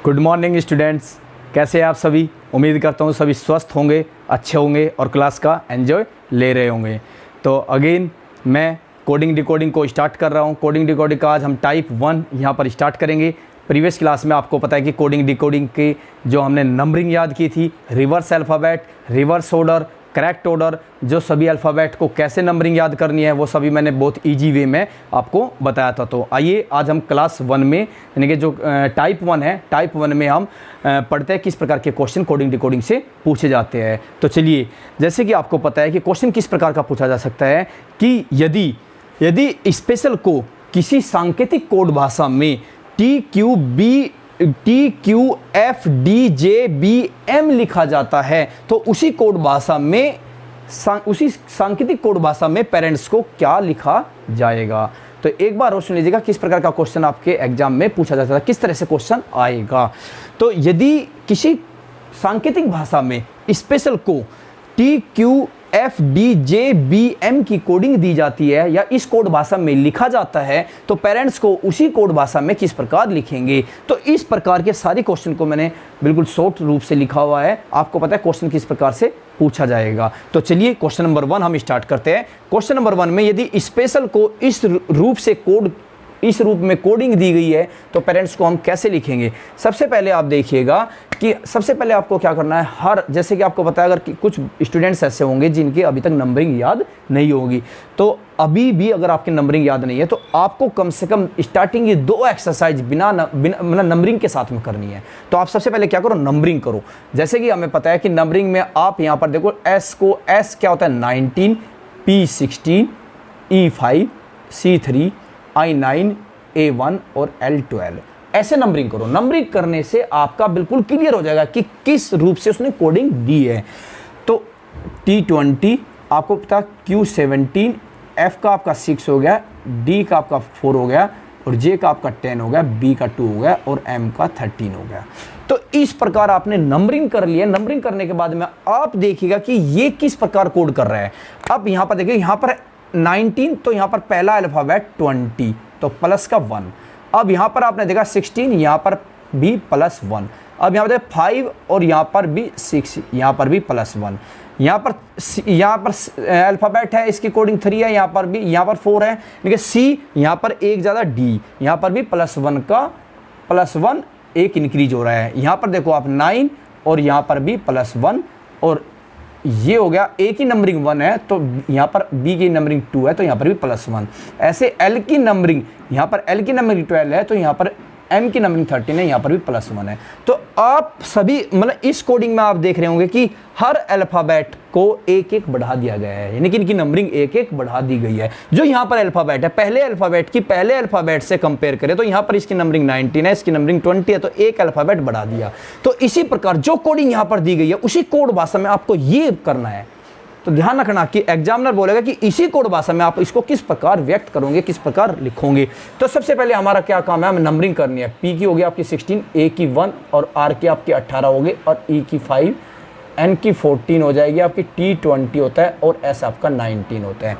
Good morning students, कैसे हैं आप सभी। उम्मीद करता हूँ सभी स्वस्थ होंगे, अच्छे होंगे और क्लास का एंजॉय ले रहे होंगे। तो अगेन मैं कोडिंग डिकोडिंग को स्टार्ट कर रहा हूँ। कोडिंग डिकोडिंग का आज हम टाइप 1 यहाँ पर स्टार्ट करेंगे। प्रीवियस क्लास में आपको पता है कि कोडिंग डिकोडिंग की जो हमने नंबरिंग याद की थी, reverse alphabet, reverse order, correct order, जो सभी अल्फ़ाबेट को कैसे नंबरिंग याद करनी है वो सभी मैंने बहुत इजी वे में आपको बताया था। तो आइए आज हम क्लास 1 में यानी कि जो टाइप 1 है, टाइप 1 में हम पढ़ते हैं किस प्रकार के क्वेश्चन कोडिंग डिकोडिंग से पूछे जाते हैं। तो चलिए, जैसे कि आपको पता है कि क्वेश्चन किस प्रकार का पूछा जा सकता है कि यदि स्पेशल को किसी सांकेतिक कोड भाषा में TQFDJBM लिखा जाता है तो उसी कोड भाषा में उसी सांकेतिक कोड भाषा में पेरेंट्स को क्या लिखा जाएगा। तो एक बार और सुन लीजिएगा किस प्रकार का क्वेश्चन आपके एग्जाम में पूछा जाता है, किस तरह से क्वेश्चन आएगा। तो यदि किसी सांकेतिक भाषा में स्पेशल को TQFDJBM की कोडिंग दी जाती है या इस कोड भाषा में लिखा जाता है तो पेरेंट्स को उसी कोड भाषा में किस प्रकार लिखेंगे। तो इस प्रकार के सारे क्वेश्चन को मैंने बिल्कुल शॉर्ट रूप से लिखा हुआ है, आपको पता है क्वेश्चन किस प्रकार से पूछा जाएगा। तो चलिए क्वेश्चन नंबर 1 हम स्टार्ट करते हैं। क्वेश्चन नंबर 1 में यदि स्पेशल को इस रूप में कोडिंग दी गई है तो पेरेंट्स को हम कैसे लिखेंगे। सबसे पहले आप देखिएगा कि सबसे पहले आपको क्या करना है, जैसे कि आपको पता है अगर कुछ स्टूडेंट्स ऐसे होंगे जिनके अभी तक नंबरिंग याद नहीं होगी, तो अभी भी अगर आपकी नंबरिंग याद नहीं है तो आपको कम से कम स्टार्टिंग ये 2 एक्सरसाइज बिना नंबरिंग के साथ में करनी है। तो आप सबसे पहले क्या करो, नंबरिंग करो। जैसे कि हमें पता है कि नंबरिंग में आप यहाँ पर देखो एस क्या होता है 19, P16, E5, C3, I9, A1 और L12, ऐसे नंबरिंग करो। नंबरिंग करने से आपका बिल्कुल क्लियर हो जाएगा कि किस रूप से उसने कोडिंग दी है। तो T20 आपको पता, Q17, F का आपका 6 हो गया, D का आपका 4 हो गया और J का आपका 10 हो गया, B का 2 हो गया और M का 13 हो गया। तो इस प्रकार आपने नंबरिंग कर लिया। नंबरिंग करने के बाद में आप देखिएगा कि ये किस प्रकार कोड कर रहा है। अब यहाँ पर देखिए, यहाँ पर 19 तो यहाँ पर पहला अल्फ़ाबेट 20 तो प्लस का 1। अब यहाँ पर आपने देखा 16, यहाँ पर भी +1। अब यहाँ पर 5 और यहाँ पर भी 6, यहाँ पर भी +1। यहाँ पर अल्फ़ाबेट है, इसकी कोडिंग 3 है, यहाँ पर 4 है, लेकिन C यहाँ पर एक ज़्यादा, D यहाँ पर भी +1 का +1 एक इंक्रीज हो रहा है। यहाँ पर देखो आप 9 और यहाँ पर भी +1 और ये हो गया। A की नंबरिंग 1 है तो यहाँ पर B की नंबरिंग 2 है तो यहाँ पर भी +1। ऐसे L की नंबरिंग, यहाँ पर L की नंबरिंग 12 है तो यहाँ पर M की नंबरिंग 13 है, यहाँ पर भी +1 है। तो आप सभी मतलब इस कोडिंग में आप देख रहे होंगे कि हर अल्फ़ाबेट को एक एक बढ़ा दिया गया है, यानी कि इनकी नंबरिंग एक एक बढ़ा दी गई है। जो यहाँ पर अल्फ़ाबेट है, पहले अल्फ़ाबेट से कंपेयर करें तो यहाँ पर इसकी नंबरिंग 19 है, इसकी नंबरिंग 20 है, तो एक अल्फ़ाबेट बढ़ा दिया। तो इसी प्रकार जो कोडिंग यहाँ पर दी गई है उसी कोड भाषा में आपको ये करना है। तो ध्यान रखना कि एग्जामिनर बोलेगा कि इसी कोड भाषा में आप इसको किस प्रकार व्यक्त करोगे, किस प्रकार लिखोगे। तो सबसे पहले हमारा क्या काम है, हमें नंबरिंग करनी है। P की होगी आपकी 16, A की 1 और R की आपकी 18 हो गई और E की 5, N की 14 हो जाएगी, आपकी T20 होता है और S आपका 19 होता है।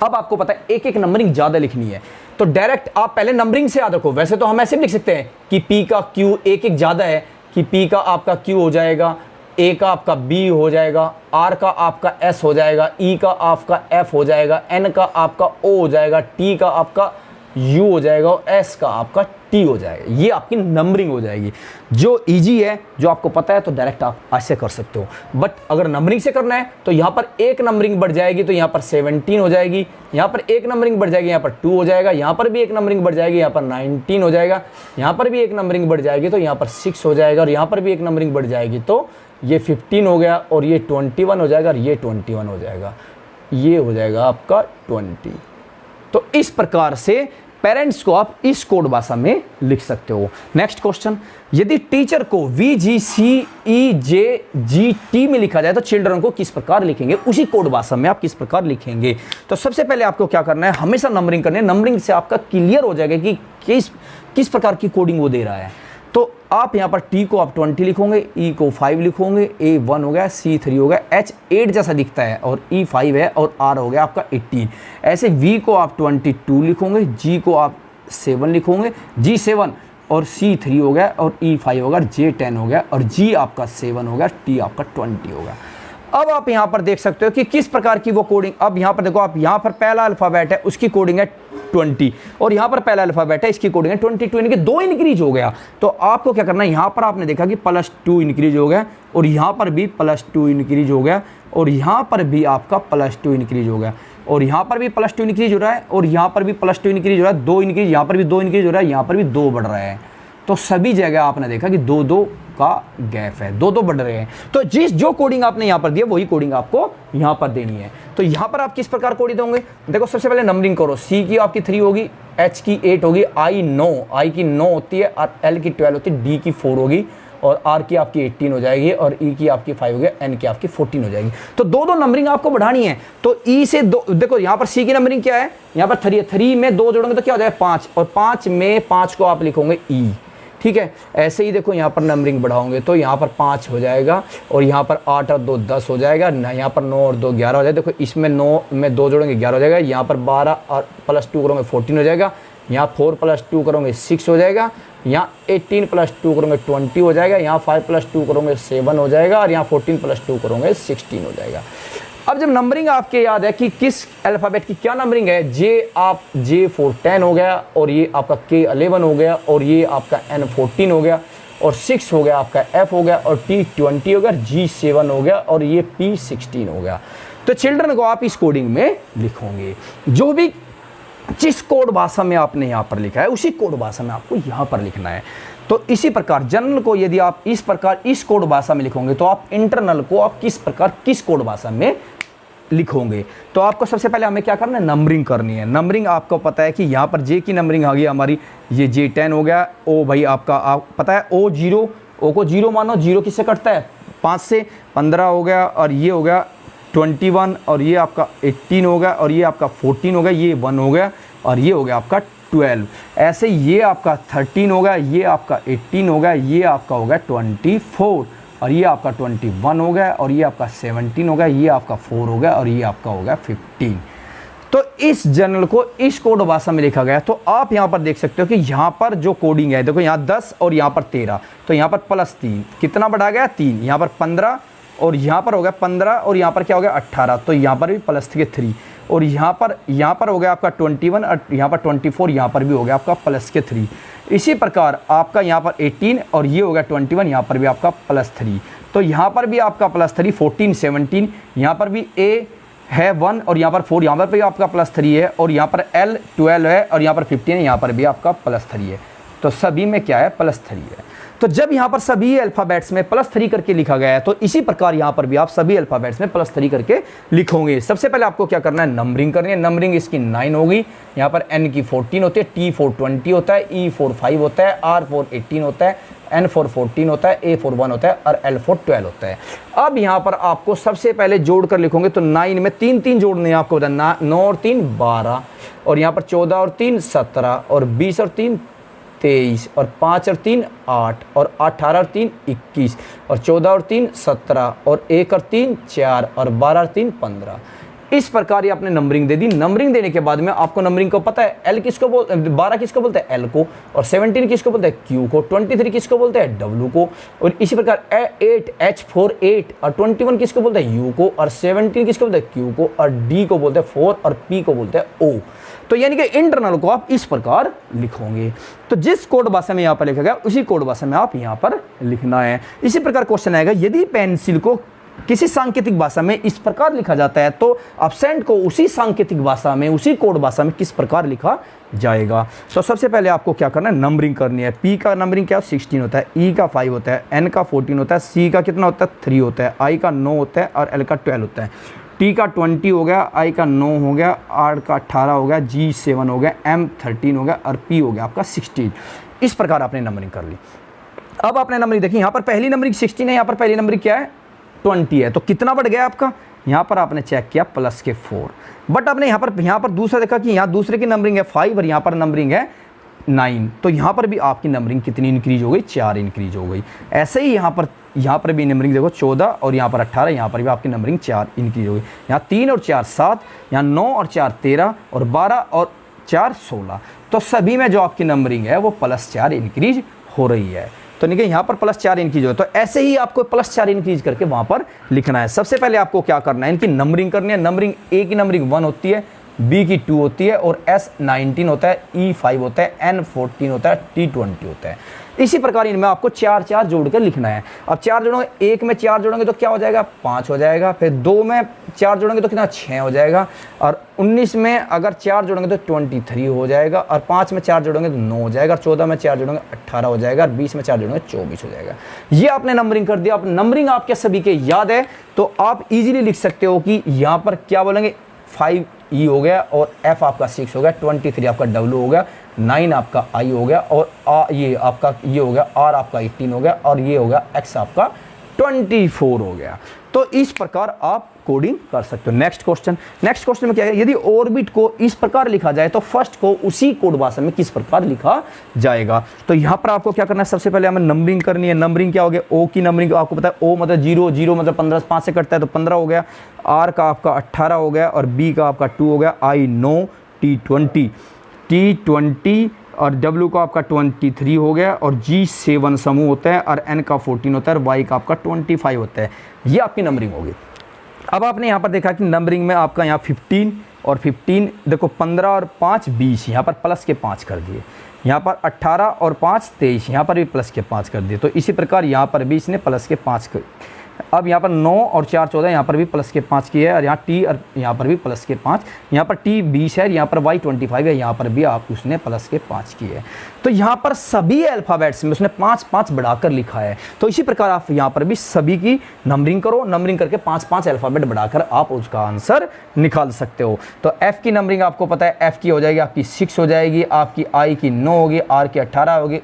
अब आपको पता है एक एक नंबरिंग ज़्यादा लिखनी है तो डायरेक्ट आप पहले नंबरिंग से याद रखो। वैसे तो हम ऐसे भी लिख सकते हैं कि P का Q एक ज़्यादा है कि P का आपका Q हो जाएगा, A का आपका B हो जाएगा, R का आपका S हो जाएगा, E का आपका F हो जाएगा, N का आपका O हो जाएगा, T का आपका U हो जाएगा और S का आपका T हो जाएगा। ये आपकी नंबरिंग हो जाएगी। जो इजी है, जो आपको पता है तो डायरेक्ट आप ऐसे कर सकते हो। बट अगर नंबरिंग से करना है तो यहाँ पर एक नंबरिंग बढ़ जाएगी तो यहाँ पर 17 हो जाएगी, यहाँ पर एक नंबरिंग बढ़ जाएगी, यहाँ पर 2 हो जाएगा, यहाँ पर भी एक नंबरिंग बढ़ जाएगी, यहाँ पर 19 हो जाएगा, यहाँ पर भी एक नंबरिंग बढ़ जाएगी तो यहाँ पर 6 हो जाएगा और यहाँ पर भी एक नंबरिंग बढ़ जाएगी तो ये 15 हो गया और ये 21 हो जाएगा और ये 21 हो जाएगा, ये हो जाएगा आपका 20। तो इस प्रकार से पेरेंट्स को आप इस कोड भाषा में लिख सकते हो। नेक्स्ट क्वेश्चन, यदि टीचर को VGCEJGT में लिखा जाए तो चिल्ड्रन को किस प्रकार लिखेंगे, उसी कोड भाषा में आप किस प्रकार लिखेंगे। तो सबसे पहले आपको क्या करना है, हमेशा नंबरिंग करनी है। नंबरिंग से आपका क्लियर हो जाएगा कि किस प्रकार की कोडिंग वो दे रहा है। तो आप यहाँ पर T को आप 20 लिखोगे, E को 5 लिखोगे, A 1 हो गया, C 3 हो गया, H 8 जैसा दिखता है और E 5 है और R हो गया आपका 18। ऐसे V को आप 22 लिखोगे, G को आप 7 लिखोगे, G 7 और C3 हो गया और E5 हो गया, J10 हो गया और G आपका 7 हो गया, T आपका 20 हो गया। अब आप यहाँ पर देख सकते हो कि किस प्रकार की वो कोडिंग। अब यहाँ पर देखो, आप यहाँ पर पहला अल्फ़ाबेट है उसकी कोडिंग है 20 और यहाँ पर पहला अल्फ़ाबेट है इसकी कोडिंग है 22, यानी कि 2 इंक्रीज हो गया। तो आपको क्या करना है, यहाँ पर आपने देखा कि +2 इंक्रीज हो गया और यहाँ पर भी +2 इंक्रीज हो गया और यहाँ पर भी आपका +2 इंक्रीज हो गया और यहाँ पर भी +2 इंक्रीज हो रहा है और यहाँ पर भी +2 इंक्रीज हो रहा है, 2 इंक्रीज, यहाँ पर भी 2 इंक्रीज हो रहा है, यहाँ पर भी 2 बढ़ रहा है। तो सभी जगह आपने देखा कि 2-2 का गैप है, 2-2 बढ़ रहे हैं। तो जो कोडिंग आपने यहाँ पर दिया वही कोडिंग आपको यहाँ पर देनी है। तो यहाँ पर आप किस प्रकार कोडिंग दोगे, देखो सबसे पहले नंबरिंग करो। C की आपकी 3 होगी, H की 8 होगी, I की 9 होती है और L की 12 होती है, D की 4 होगी और R की आपकी 18 हो जाएगी और E की आपकी 5 हो गया, N की आपकी 14 हो जाएगी। तो 2-2 नंबरिंग आपको बढ़ानी है। तो E से 2, देखो यहाँ पर C की नंबरिंग क्या है, यहाँ पर 3 है, 3 में 2 जोड़ोगे तो क्या हो जाएगा 5 और 5 में 5 को आप लिखोगे E, ठीक है। ऐसे ही देखो यहाँ पर नंबरिंग बढ़ाओगे तो यहाँ पर 5 हो जाएगा और यहाँ पर 8 और 2 10 हो जाएगा, यहाँ पर 9 और 2 11 हो जाएगा। देखो इसमें 9 में 2 जोड़ेंगे 11 हो जाएगा, यहाँ पर 12 और +2 करोगे 14 हो जाएगा, यहाँ 4 + 2 करोगे 6 हो जाएगा, यहाँ 18 + 2 करोगे 20 हो जाएगा, यहाँ 5 + 2 करोगे 7 हो जाएगा और यहाँ 14 + 2 करोगे 16 हो जाएगा। अब जब नंबरिंग आपके याद है कि किस अल्फ़ाबेट की क्या नंबरिंग है, J4 10 हो गया और ये आपका K 11 हो गया और ये आपका N 14 हो गया और 6 हो गया आपका F हो गया और T 20 हो गया, G 7 हो गया और ये P 16 हो गया। तो चिल्ड्रन को आप इस कोडिंग में लिखोगे, जो भी जिस कोड भाषा में आपने यहाँ पर लिखा है उसी कोड भाषा में आपको यहाँ पर लिखना है। तो इसी प्रकार जनरल को यदि आप इस प्रकार इस कोड भाषा में लिखोगे तो आप इंटरनल को आप किस प्रकार किस कोड भाषा में लिखोगे। तो आपको सबसे पहले हमें क्या करना है, नंबरिंग करनी है। नंबरिंग आपको पता है कि यहाँ पर J की नंबरिंग आ गई हमारी, ये J10 हो गया। O भाई आपका आप पता है O 0, O को 0 मानो, 0 किससे कटता है 5 से, 15 हो गया और ये हो गया 21 और ये आपका 18 हो गया और ये आपका 14 हो गया, ये 1 हो गया और ये हो गया आपका 12। ऐसे ये आपका 13 हो गया, ये आपका 18 हो गया, ये आपका हो गया 24 और ये आपका 21 हो गया और ये आपका 17 हो गया, ये आपका 4 हो गया और ये आपका हो गया 15। तो इस जनरल को इस कोड भाषा में लिखा गया। तो आप यहाँ पर देख सकते हो कि यहाँ पर जो कोडिंग है, देखो यहाँ 10 और यहाँ पर 13, तो यहाँ पर +3 कितना बढ़ा गया 3, यहाँ पर 15 और यहाँ पर हो गया 15 और यहाँ पर क्या हो गया 18, तो यहाँ पर भी +3 और यहाँ पर हो गया आपका 21 और यहाँ पर 24, यहाँ पर भी हो गया आपका +3। इसी प्रकार आपका यहाँ पर 18 और ये हो गया 21, यहाँ पर भी आपका +3, तो यहाँ पर भी आपका +3 14 17, यहाँ पर भी A है 1 और यहाँ पर 4, यहाँ पर भी आपका +3 है और यहाँ पर L 12 है और यहाँ पर 15 है, यहाँ पर भी आपका +3 है। तो सभी में क्या है +3 है। तो जब यहाँ पर सभी अल्फ़ाबेट्स में +3 करके लिखा गया है तो इसी प्रकार यहाँ पर भी आप सभी अल्फ़ाबेट्स में +3 करके लिखोगे। सबसे पहले आपको क्या करना है, नंबरिंग करनी है। नंबरिंग इसकी 9 होगी, यहाँ पर N की 14 होती है, T4 20 होता है, E4 5 होता है, R4 18 होता है, N4 14 होता है, A4 1 होता है और L4 12 होता है। अब यहाँ पर आपको सबसे पहले जोड़ कर लिखोगे तो 9 में 3 जोड़ने हैं आपको, 9 और 3 12 और यहाँ पर 14 और 3 17 और 20 और 3 23 और 5 और 3 8 और 18 और 3 21 और 14 और 3 17 और 1 और 3 4 और 12 और 3 15। इस प्रकार ये आपने नंबरिंग दे दी। नंबरिंग देने के बाद में आपको नंबरिंग को पता है, L किसको 12 किसको बोलते हैं L को, और 17 किसको बोलते हैं Q को, 23 किसको बोलते हैं W को, और इसी प्रकार 8 H4 8 और 21 किसको बोलते हैं U को, और 17 किसको बोलते हैं Q को, और D को बोलते हैं 4 और P को बोलते हैं O। तो यानी कि इंटरनल को आप इस प्रकार लिखोगे। तो जिस कोड भाषा में यहाँ पर लिखा गया उसी कोड भाषा में आप यहाँ पर लिखना है। इसी प्रकार क्वेश्चन आएगा, यदि पेंसिल को किसी सांकेतिक भाषा में इस प्रकार लिखा जाता है तो अपसेंट को उसी सांकेतिक भाषा में उसी कोड भाषा में किस प्रकार लिखा जाएगा। तो सबसे पहले आपको क्या करना है, नंबरिंग करनी है। P का नंबरिंग क्या 16 होता है, E का 5 होता है, N का 14 होता है, C का कितना होता है 3 होता है, I का 9 होता है और L का 12 होता है, T का 20 हो गया, I का 9 हो गया, R का 18 हो गया, G 7 हो गया, M 13 हो गया और P हो गया आपका 16। इस प्रकार आपने नंबरिंग कर ली। अब आपने नंबरिंग देखी, यहाँ पर पहली नंबरिंग 16 है, यहाँ पर पहली नंबरिंग क्या है 20 है, तो कितना बढ़ गया आपका, यहाँ पर आपने चेक किया +4, बट आपने यहाँ पर दूसरा देखा कि यहाँ दूसरे की नंबरिंग है 5 और यहाँ पर नंबरिंग है 9, तो यहाँ पर भी आपकी नंबरिंग कितनी इंक्रीज हो गई, 4 इंक्रीज हो गई। ऐसे ही यहाँ पर भी नंबरिंग देखो 14 और यहाँ पर 18, यहाँ पर भी आपकी नंबरिंग 4 इंक्रीज हो गई। यहाँ 3 और 4 7, यहाँ 9 और 4 13 और 12 और 4 16, तो सभी में जो आपकी नंबरिंग है वो +4 इंक्रीज हो रही है। तो देखिए यहाँ पर +4 इंक्रीज हो, तो ऐसे ही आपको +4 इंक्रीज करके वहाँ पर लिखना है। सबसे पहले आपको क्या करना है, इनकी नंबरिंग करनी है। नंबरिंग ए की नंबरिंग 1 होती है, बी की 2 होती है, और S 19 होता है, E 5 होता है, N 14 होता है, T 20 होता है। इसी प्रकार इनमें आपको 4 4 जोड़ कर लिखना है। अब 4 जोड़ोगे, एक में 4 जोड़ोगे तो क्या हो जाएगा, 5 हो जाएगा। फिर 2 में 4 जोड़ेंगे तो कितना, 6 हो जाएगा। और 19 में अगर 4 जोड़ेंगे तो 23 हो जाएगा। और 5 में 4 जोड़ेंगे तो 9 हो जाएगा। और 14 में 4 जोड़ेंगे 18 हो जाएगा। और 20 में 4 जोड़ेंगे 24 हो जाएगा। ये आपने नंबरिंग कर दिया। अब नंबरिंग आपके सभी के याद है तो आप इजीली लिख सकते हो कि यहाँ पर क्या बोलेंगे, 5E हो गया, और F आपका 6 हो गया, 23 आपका W हो गया, 9 आपका I हो गया, और ये आपका ये हो गया, R आपका 18 हो गया, और ये हो गया X आपका 24 हो गया। तो इस प्रकार आप कोडिंग कर सकते हो। नेक्स्ट क्वेश्चन में क्या है, यदि ऑर्बिट को इस प्रकार लिखा जाए तो फर्स्ट को उसी कोड भाषा में किस प्रकार लिखा जाएगा। तो यहाँ पर आपको क्या करना है, सबसे पहले हमें नंबरिंग करनी है। नंबरिंग क्या हो गया, O की नंबरिंग आपको पता है, O मतलब 0, 0 मतलब 15, 5 से कटता है तो 15 हो गया, R का आपका 18 हो गया, और B का आपका 2 हो गया, I 9, T 20 और W का आपका 23 हो गया, और G 7 समूह होता है, और N का 14 होता है, और Y का आपका 25 होता है। ये आपकी नंबरिंग होगी। अब आपने यहाँ पर देखा कि नंबरिंग में आपका यहाँ 15 और 15 देखो, 15 और 5 20, यहाँ पर प्लस के 5 कर दिए। यहाँ पर 18 और 5 23, यहाँ पर भी प्लस के 5 कर दिए। तो इसी प्रकार यहाँ पर भी इसने प्लस के 5 कर। अब यहाँ पर 9 और 4 14, यहाँ पर भी प्लस के 5 किए है, और यहाँ T और यहाँ पर भी प्लस के 5, यहाँ पर T 20 है, यहाँ पर Y 25 है, यहाँ पर भी आप उसने प्लस के 5 किए है। तो यहाँ पर सभी अल्फ़ाबेट्स में उसने 5 5 बढ़ाकर लिखा है। तो इसी प्रकार आप यहाँ पर भी सभी की नंबरिंग करो, नंबरिंग करके 5 5 अल्फ़ाबेट बढ़ाकर आप उसका आंसर निकाल सकते हो। तो F की नंबरिंग आपको पता है, F की हो जाएगी आपकी 6 हो जाएगी, आपकी I की 9 होगी, R की 18 होगी,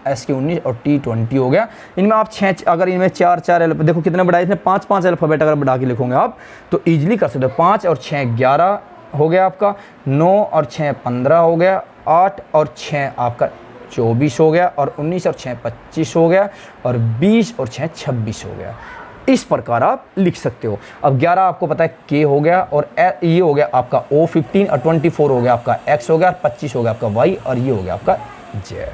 S की 19 और T 20 हो गया। इनमें आप 6, अगर इनमें 4 4 देखो कितने बढ़ाए, इसमें 5 5 अल्फ़ाबेट अगर बढ़ा के लिखोगे आप तो ईजिली कर सकते हो। 5 और 6 11 हो गया आपका, 9 और 6 15 हो गया, 8 और 6 आपका 24 हो गया, और 19 और 6 25 हो गया, और 20 और 6 26 हो गया। इस प्रकार आप लिख सकते हो। अब 11 आपको पता है K हो गया, और ये हो गया आपका O 15, और 24 हो गया आपका X हो गया, 25 हो गया आपका Y, और ये हो गया आपका Z।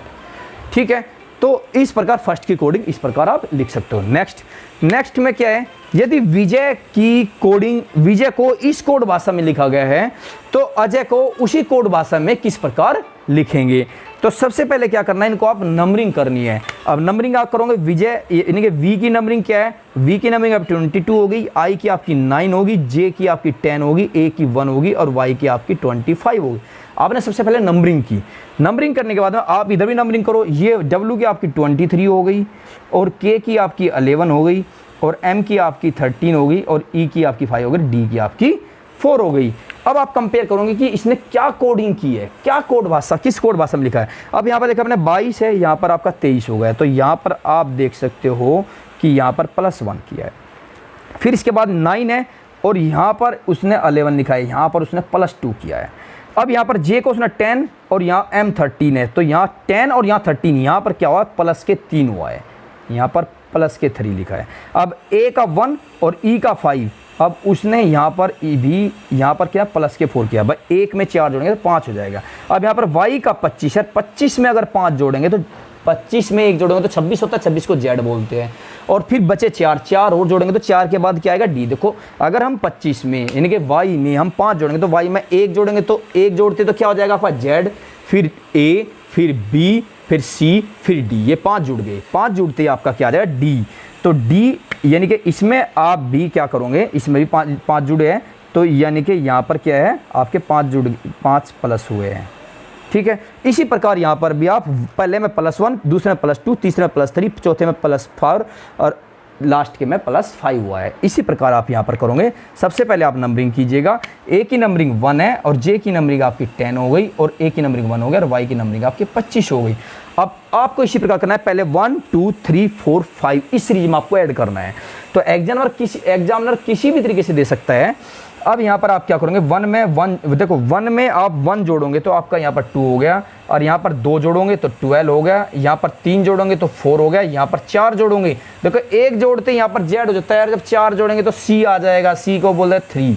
ठीक है, तो इस प्रकार फर्स्ट की कोडिंग इस प्रकार आप लिख सकते हो। नेक्स्ट में क्या है, यदि विजय की कोडिंग, विजय को इस कोड भाषा में लिखा गया है तो अजय को उसी कोड भाषा में किस प्रकार लिखेंगे। तो सबसे पहले क्या करना है, इनको आप नंबरिंग करनी है। अब नंबरिंग आप करोगे, विजय यानी कि V की नंबरिंग क्या है, V की नंबरिंग अब 22 हो गई, I की आपकी 9 होगी, J की आपकी 10 होगी, A की 1 होगी, और Y की आपकी 25 होगी। आपने सबसे पहले नंबरिंग की। नंबरिंग करने के बाद में आप इधर भी नंबरिंग करो। ये W की आपकी 23 हो गई, और K की आपकी 11 हो गई, और M की आपकी 13 हो गई, और E की आपकी 5 हो गई, D की आपकी 4 हो गई। अब आप कंपेयर करोगे कि इसने क्या कोडिंग की है, क्या कोड भाषा, किस कोड भाषा में लिखा है। अब यहाँ पर देखा आपने 22 है, यहाँ पर आपका 23 हो गया। तो यहाँ पर आप देख सकते हो कि यहाँ पर +1 किया है। फिर इसके बाद 9 है, और यहाँ पर उसने 11 लिखा है, यहाँ पर उसने +2 किया है। अब यहाँ पर J को उसने 10, और यहाँ M 13 है, तो यहाँ 10 और यहाँ 13, यहाँ पर क्या हुआ, प्लस के 3 हुआ है, यहाँ पर प्लस के 3 लिखा है। अब A का 1 और E का 5, अब उसने यहाँ पर E भी यहाँ पर क्या प्लस के 4 किया। भाई 1 में 4 जोड़ेंगे तो 5 हो जाएगा। अब यहाँ पर Y का 25 है, 25 में अगर 5 जोड़ेंगे तो 25 में 1 जोड़ेंगे तो 26 होता है, 26 को Z बोलते हैं। और फिर बचे 4 और जोड़ेंगे तो 4 के बाद क्या आएगा, D। देखो अगर हम 25 में यानी कि Y में हम 5 जोड़ेंगे तो Y में 1 जोड़ेंगे तो 1 जोड़ते तो क्या हो जाएगा आपका Z, फिर A, फिर B, फिर C, फिर D। ये 5 जुड़ गए, 5 जुड़ते ही आपका क्या आ जाएगा, D। तो D यानी कि इसमें आप भी क्या करोगे, इसमें भी 5 जुड़े हैं, तो यानी कि यहाँ पर क्या है आपके 5 प्लस हुए हैं। ठीक है, इसी प्रकार यहाँ पर भी आप पहले में +1, दूसरे में +2, तीसरे में +3, चौथे में +4, और लास्ट के में +5 हुआ है। इसी प्रकार आप यहाँ पर करोगे। सबसे पहले आप नंबरिंग कीजिएगा। A की नंबरिंग 1 है, और J की नंबरिंग आपकी 10 हो गई, और A की नंबरिंग 1 हो गई, और Y की नंबरिंग आपकी 25 हो गई। अब आपको इसी प्रकार करना है, पहले 1 2 3 4 5 इस सीरीज में आपको ऐड करना है। तो एग्जामिनर किसी भी तरीके से दे सकता है। अब यहाँ पर आप क्या करोगे, 1 में 1, देखो 1 में आप 1 जोड़ोगे तो आपका यहाँ पर 2 हो गया, और यहाँ पर 2 जोड़ोगे तो 12 हो गया, यहाँ पर 3 जोड़ोगे तो 4 हो गया, यहाँ पर 4 जोड़ोगे, देखो 1 जोड़ते यहाँ पर Z हो जाता है यार, जब 4 जोड़ेंगे तो C आ जाएगा, C को बोलते हैं 3।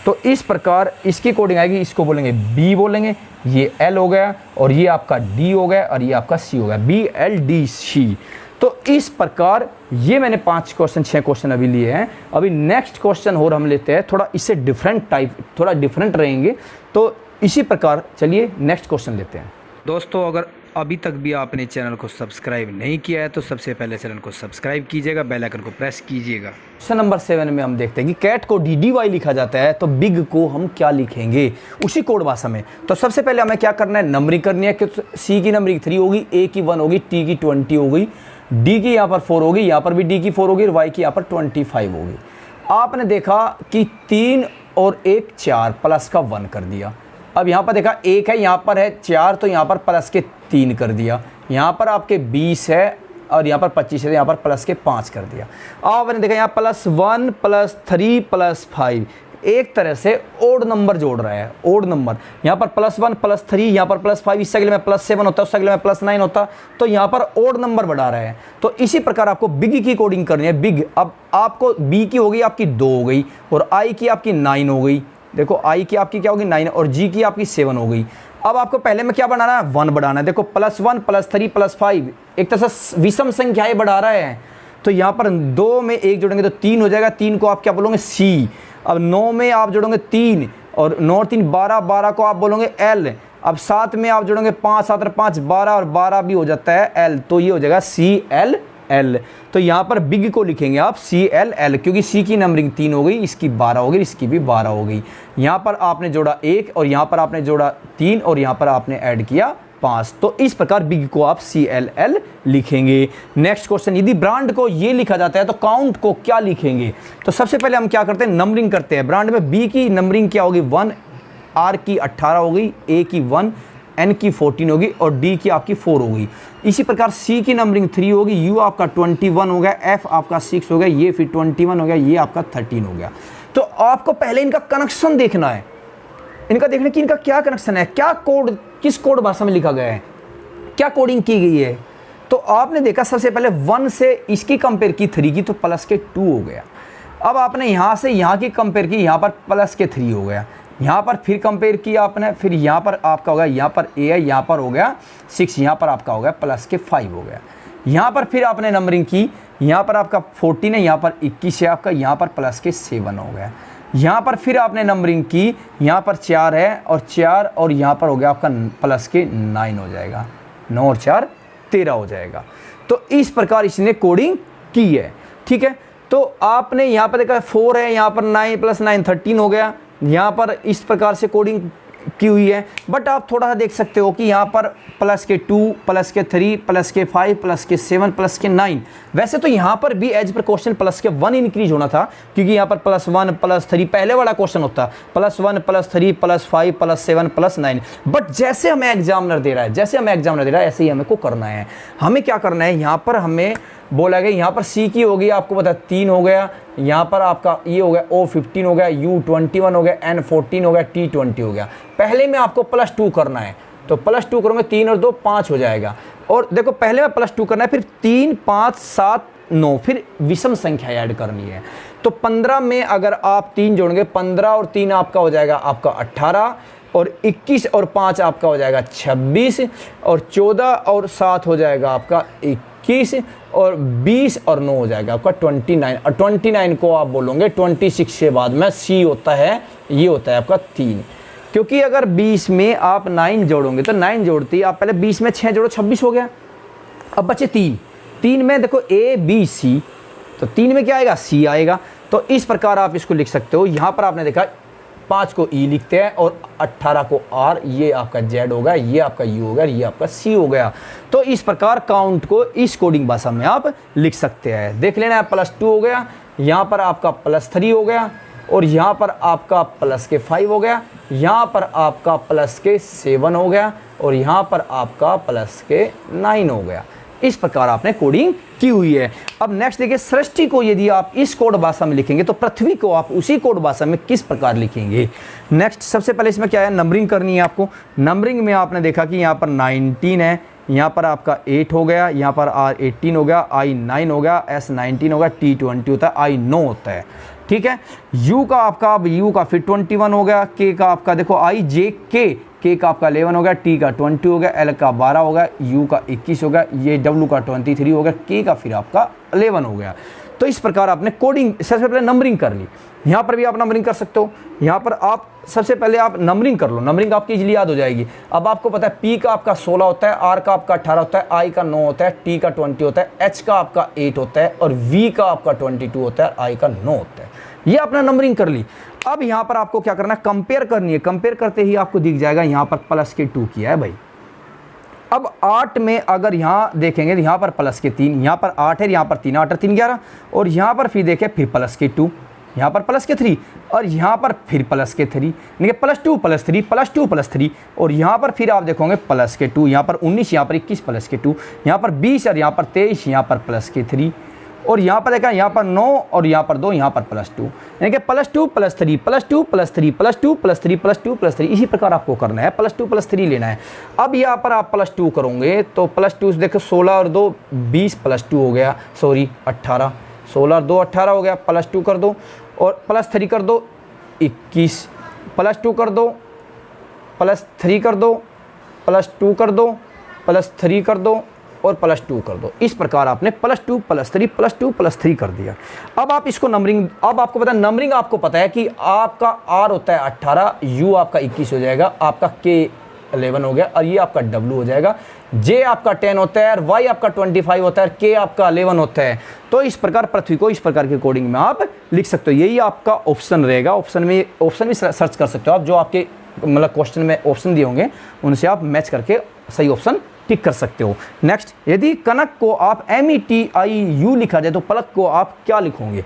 तो इस प्रकार इसकी कोडिंग आएगी, इसको बोलेंगे बी बोलेंगे, ये एल हो गया और ये आपका डी हो गया और ये आपका सी हो गया, बी एल डी सी। तो इस प्रकार ये मैंने 5 क्वेश्चन 6 क्वेश्चन अभी लिए हैं। अभी नेक्स्ट क्वेश्चन और हम लेते हैं, थोड़ा इससे डिफरेंट टाइप, थोड़ा डिफरेंट रहेंगे। तो इसी प्रकार चलिए नेक्स्ट क्वेश्चन लेते हैं। दोस्तों अगर अभी तक भी आपने चैनल को सब्सक्राइब नहीं किया है तो सबसे पहले चैनल को सब्सक्राइब कीजिएगा, बेल आइकन को प्रेस कीजिएगा। क्वेश्चन नंबर 7 में हम देखते हैं कि कैट को DDY लिखा जाता है तो बिग को हम क्या लिखेंगे उसी कोड भाषा में। तो सबसे पहले हमें क्या करना है, नंबरिंग करनी है कि सी की नंबरिंग 3 होगी, ए की 1 होगी, टी की 20 हो गई, डी की यहाँ पर 4 होगी, यहाँ पर भी डी की 4 होगी और वाई की यहाँ पर 25 होगी। आपने देखा कि 3 और 1 4 प्लस का 1 कर दिया। अब यहाँ पर देखा 1 है, यहाँ पर है 4 तो यहाँ पर प्लस के 3 कर दिया, यहाँ पर आपके 20 है और यहाँ पर 25 है, यहाँ पर प्लस के 5 कर दिया। आपने देखा यहाँ +1 +3 +5 एक तरह से ओड नंबर जोड़ रहा है, ओड नंबर। यहाँ पर +1 +3, यहाँ पर +5, इस अगले में +7 होता है, उस अगले में +9 होता, तो यहाँ पर ओड नंबर बढ़ा रहा है। तो इसी प्रकार आपको बिग की कोडिंग करनी है। बिग, अब आपको बी की हो गई आपकी 2 हो गई और आई की आपकी 9 हो गई। देखो आई की आपकी क्या होगी 9 और जी की आपकी 7 हो गई। अब आपको पहले में क्या बनाना है, 1 बढ़ाना है। देखो +1 +3 +5 एक तरह से विषम संख्याएं बढ़ा रहा है। तो यहाँ पर 2 में 1 जोड़ेंगे तो 3 हो जाएगा, 3 को आप क्या बोलोगे सी। अब 9 में आप जोड़ोगे 3 और 9 3 12, 12 को आप बोलोगे एल। अब 7 में आप जोड़ोगे 5 7 और 5 12 और 12 भी हो जाता है एल, तो ये हो जाएगा CL L। तो यहाँ पर बिग को लिखेंगे आप CL L, क्योंकि सी की नंबरिंग 3 हो गई, इसकी 12 हो गई, इसकी भी 12 हो गई। यहाँ पर आपने जोड़ा 1 और यहाँ पर आपने जोड़ा 3 और यहाँ पर आपने ऐड किया 5। तो इस प्रकार बिग को आप CL L लिखेंगे। नेक्स्ट क्वेश्चन, यदि ब्रांड को ये लिखा जाता है तो काउंट को क्या लिखेंगे। तो सबसे पहले हम क्या करते हैं, नंबरिंग करते हैं। ब्रांड में बी की नंबरिंग क्या होगी 1, आर की 18 हो गई, ए की 1, एन की 14 होगी और डी की आपकी 4 होगी। इसी प्रकार सी की नंबरिंग 3 होगी, यू आपका 21 हो गया, एफ आपका 6 हो गया, ये फिर 21 हो गया, ये आपका 13 हो गया। तो आपको पहले इनका कनेक्शन देखना है, इनका देखना कि इनका क्या कनेक्शन है, क्या कोड, किस कोड भाषा में लिखा गया है, क्या कोडिंग की गई है। तो आपने देखा सबसे पहले 1 से इसकी कंपेयर की 3 की तो प्लस के 2 हो गया। अब आपने यहाँ से यहाँ की कंपेयर की, यहाँ पर प्लस के 3 हो गया। यहाँ पर फिर कंपेयर किया आपने, फिर यहाँ पर आपका हो गया, यहाँ पर ए है, यहाँ पर हो गया 6, यहाँ पर आपका हो गया प्लस के 5 हो गया। यहाँ पर फिर आपने नंबरिंग की, यहाँ पर आपका 14 है, यहाँ पर 21 है आपका, यहाँ पर प्लस के 7 हो गया। यहाँ पर फिर आपने नंबरिंग की, यहाँ पर 4 है और 4 और यहाँ पर हो गया आपका प्लस के 9 हो जाएगा, 9 और 4 13 हो जाएगा। तो इस प्रकार इसने कोडिंग की है, ठीक है। तो आपने यहाँ पर देखा 4 है, यहाँ पर 9 + 9 13 हो गया, यहाँ पर इस प्रकार से कोडिंग की हुई है। बट आप थोड़ा सा देख सकते हो कि यहाँ पर प्लस के 2 प्लस के 3 प्लस के 5 प्लस के 7 प्लस के 9, वैसे तो यहाँ पर भी एज पर क्वेश्चन प्लस के 1 इंक्रीज होना था, क्योंकि यहाँ पर +1 +3 पहले वाला क्वेश्चन होता, +1 +3 +5 +7 +9। बट जैसे हमें एग्जामिनर दे रहा है, ऐसे ही हमें को करना है। हमें क्या करना है, यहाँ पर हमें बोला गया, यहाँ पर सी की होगी आपको पता 3 हो गया, यहाँ पर आपका ये हो गया O15 हो गया, U21 हो गया, N14 हो गया, T20 हो गया। पहले में आपको +2 करना है, तो +2 करोगे 3 और 2 5 हो जाएगा। और देखो पहले में +2 करना है, फिर 3 5 7 9, फिर विषम संख्या ऐड करनी है। तो 15 में अगर आप 3 जोड़ेंगे, 15 और 3 आपका हो जाएगा आपका 18 और 21 और 5 आपका हो जाएगा 26 और 14 और 7 हो जाएगा आपका 21 और 20 और 9 हो जाएगा आपका 29। और 29 को आप बोलोगे 26 के बाद में सी होता है, ये होता है आपका 3। क्योंकि अगर 20 में आप 9 जोड़ोगे तो 9 जोड़ती आप पहले 20 में 6 जोड़ो 26 हो गया। अब बचे 3 में देखो A B C, तो 3 में क्या आएगा C आएगा। तो इस प्रकार आप इसको लिख सकते हो। यहाँ पर आपने देखा 5 को E लिखते हैं और 18 को R, ये आपका Z हो गया, ये आपका U हो गया, ये आपका C हो गया। तो इस प्रकार काउंट को इस कोडिंग भाषा में आप लिख सकते हैं। देख लेना है +2 हो गया, यहाँ पर आपका +3 हो गया और यहाँ पर आपका प्लस के 5 हो गया, यहाँ पर आपका प्लस के 7 हो गया और यहाँ पर आपका प्लस के 9 हो गया। इस प्रकार आपने कोडिंग की हुई है। अब नेक्स्ट देखिए, सृष्टि को यदि आप इस कोड भाषा में लिखेंगे तो पृथ्वी को आप उसी कोड भाषा में किस प्रकार लिखेंगे। नेक्स्ट सबसे पहले इसमें क्या है, नंबरिंग करनी है आपको। नंबरिंग में आपने देखा कि यहाँ पर 19 है, यहाँ पर आपका 8 हो गया, यहाँ पर R18 हो गया, I9 हो गया, S19 हो गया, T20 होता है, I9 होता है, ठीक है। U का आपका, अब U का फिर 21 हो गया, K का आपका देखो IJK, K का आपका 11 हो गया, T का 20 हो गया, L का 12 हो गया, U का 21 हो गया, ये W का 23 हो गया, K का फिर आपका 11 हो गया। तो इस प्रकार आपने कोडिंग सबसे पहले नंबरिंग कर ली। यहाँ पर भी आप नंबरिंग कर सकते हो, यहाँ पर आप सबसे पहले आप नंबरिंग कर लो, नंबरिंग आपकी इजीली याद हो जाएगी। अब आपको पता है P का आपका 16 होता है, R का आपका 18 होता है, I का 9 होता है, T का 20 होता है, H का आपका 8 होता है और V का आपका 22 होता है, I का 9 होता है। ये आपने नंबरिंग कर ली। अब यहाँ पर आपको क्या करना है, कंपेयर करनी है। कंपेयर करते ही आपको दिख जाएगा यहाँ पर प्लस के 2 किया है भाई। अब 8 में अगर यहाँ देखेंगे तो यहाँ पर प्लस के 3, यहाँ पर 8 है, यहाँ पर 3, 8 3 11 और यहाँ पर फिर देखें फिर प्लस के 2, यहाँ पर प्लस के 3 और यहाँ पर फिर प्लस के 3, यानी कि प्लस 2 प्लस 3 प्लस 2 प्लस 3 और यहाँ पर फिर आप देखोगे प्लस के 2, यहाँ पर 19, यहाँ पर 21 प्लस के 2, यहाँ पर 20 और यहाँ पर 23, यहाँ पर प्लस के 3 और यहाँ पर देखा यहाँ पर 9 और यहाँ पर 2, यहाँ पर प्लस 2, यानी कि plus 2 plus 3 plus 2 plus 3 plus 2 plus 3 plus 2 plus 3, इसी प्रकार आपको करना है, प्लस 2 प्लस 3 लेना है। अब यहाँ पर आप प्लस 2 करोगे तो प्लस 2 देखो 16 और 2 20 प्लस 2 हो गया, सॉरी 18, 16 और 2 18 हो गया, प्लस 2 कर दो और प्लस 3 कर दो 21, प्लस 2 कर दो, प्लस 3 कर दो, प्लस 2 कर दो, प्लस 3 कर दो और प्लस 2 कर दो। इस प्रकार आपने प्लस 2 प्लस 3 प्लस 2 प्लस 3 कर दिया। अब आप इसको नंबरिंग, अब आपको पता है नंबरिंग, आपको पता है कि आपका R होता है 18, U आपका 21 हो जाएगा, आपका K 11 हो गया और ये आपका W हो जाएगा, J आपका 10 होता है और Y आपका 25 होता है, K आपका 11 होता है। तो इस प्रकार पृथ्वी को इस प्रकार की कोडिंग में आप लिख सकते हो। यही आपका ऑप्शन रहेगा। ऑप्शन भी सर्च कर सकते हो आप, जो आपके मतलब क्वेश्चन में ऑप्शन दिए होंगे उनसे आप मैच करके सही ऑप्शन टिक कर सकते हो। नेक्स्ट, यदि कनक को आप METIU लिखा जाए तो पलक को आप क्या लिखोगे?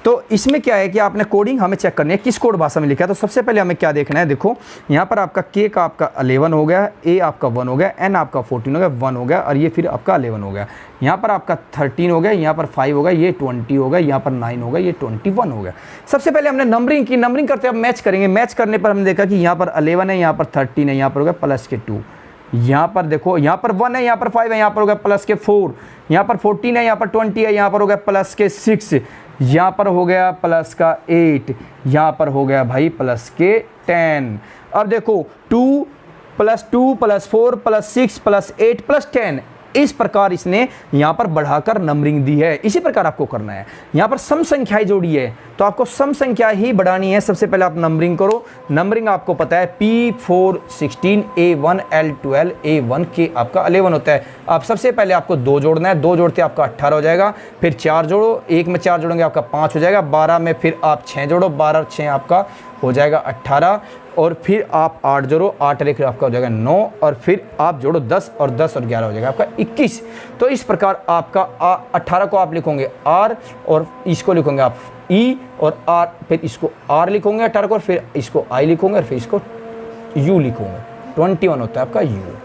तो इसमें क्या है कि आपने कोडिंग हमें चेक करनी है किस कोड भाषा में लिखा है। तो सबसे पहले हमें क्या देखना है, देखो यहाँ पर आपका K का आपका 11 हो गया, A आपका 1 हो गया, N आपका 14 हो गया, 1 हो गया और ये फिर आपका 11 हो गया। यहाँ पर आपका 13 हो गया, यहाँ पर 5 हो गया, ये 20 हो गया, यहाँ पर 9 हो गया, ये 21 हो गया। सबसे पहले हमने नंबरिंग की, नंबरिंग करते अब मैच करेंगे। मैच करने पर हमने देखा कि यहाँ पर 11 है, यहाँ पर 13 है, यहाँ पर हो गया प्लस के 2, यहाँ पर देखो यहाँ पर 1 है, यहाँ पर 5 है, यहाँ पर हो गया प्लस के 4, यहाँ पर 14 है, यहाँ पर 20 है, यहाँ पर हो गया प्लस के 6, यहाँ पर हो गया प्लस का 8, यहाँ पर हो गया भाई प्लस के 10। अब देखो 2 plus 2 plus 4 plus 6 plus 8 plus 10, इस प्रकार इसने यहाँ पर बढ़ाकर नंबरिंग दी है। इसी प्रकार आपको करना है। यहाँ पर सम संख्याएं जोड़ी है तो आपको सम संख्या ही बढ़ानी है। सबसे पहले आप नंबरिंग करो। नंबरिंग आपको पता है P4 16, A1 L 12, A1 K आपका 11 होता है। अब सबसे पहले आपको 2 जोड़ना है, 2 जोड़ते आपका 18 हो जाएगा, फिर 4 जोड़ो, 1 में 4 जोड़ोगे आपका 5 हो जाएगा, 12 में फिर आप 6 जोड़ो, 12 और 6 आपका हो जाएगा 18 और फिर आप 8 जोड़ो, 8 लेकर आपका हो जाएगा 9 और फिर आप जोड़ो 10 और 10 और 11 हो जाएगा आपका 21। तो इस प्रकार आपका 18 को आप लिखोगे R और इसको लिखोगे आप E और R, फिर इसको R लिखोगे 18 को, फिर इसको I लिखोगे और फिर इसको U लिखोगे। 21 होता है आपका U।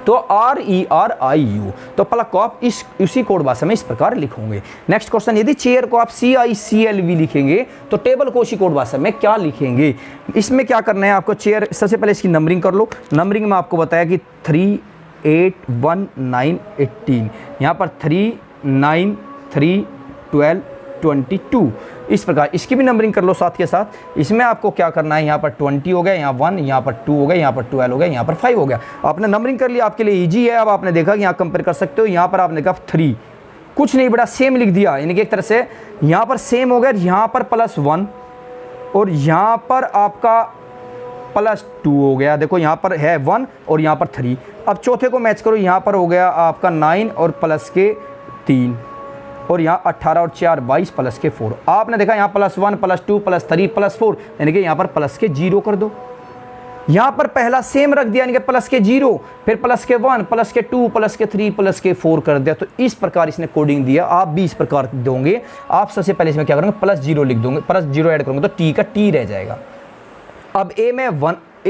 तो RERIU, तो पलक को आप इसी कोड भाषा में इस प्रकार लिखोगे। नेक्स्ट क्वेश्चन, यदि चेयर को आप CICLV लिखेंगे तो टेबल को उसी कोड भाषा में क्या लिखेंगे? इसमें क्या करना है आपको, चेयर सबसे पहले इसकी नंबरिंग कर लो। नंबरिंग में आपको बताया कि 3 8 1 9 18, यहाँ पर 3 9 3 12 22, इस प्रकार इसकी भी नंबरिंग कर लो साथ के साथ। इसमें आपको क्या करना है, यहाँ पर 20 हो गया, यहाँ 1, यहाँ पर 2 हो गया, यहाँ पर 12 हो गया, यहाँ पर 5 हो गया। आपने नंबरिंग कर लिया, आपके लिए इजी है। अब आपने देखा कि यहाँ कंपेयर कर सकते हो। यहाँ पर आपने कहा 3, कुछ नहीं बड़ा सेम लिख दिया, यानी कि एक तरह से यहाँ पर सेम हो गया, यहाँ पर +1 और यहाँ पर आपका +2 हो गया। देखो यहाँ पर है 1 और यहाँ पर 3। अब चौथे को मैच करो, यहाँ पर हो गया आपका 9 और प्लस के 3 और यहाँ 18 और 4 22 प्लस के 4। आपने देखा यहाँ +1 +2 +3 +4, यानी कि यहाँ पर प्लस के 0 कर दो। यहाँ पर पहला सेम रख दिया, यानी कि प्लस के 0, फिर प्लस के 1 प्लस के 2 प्लस के 3 प्लस के 4 कर दिया। तो इस प्रकार इसने कोडिंग दिया। आप भी इस प्रकार दोगे। आप सबसे पहले इसमें क्या करोगे, +0 लिख दोगे, +0 ऐड करोगे तो T का T रह जाएगा। अब A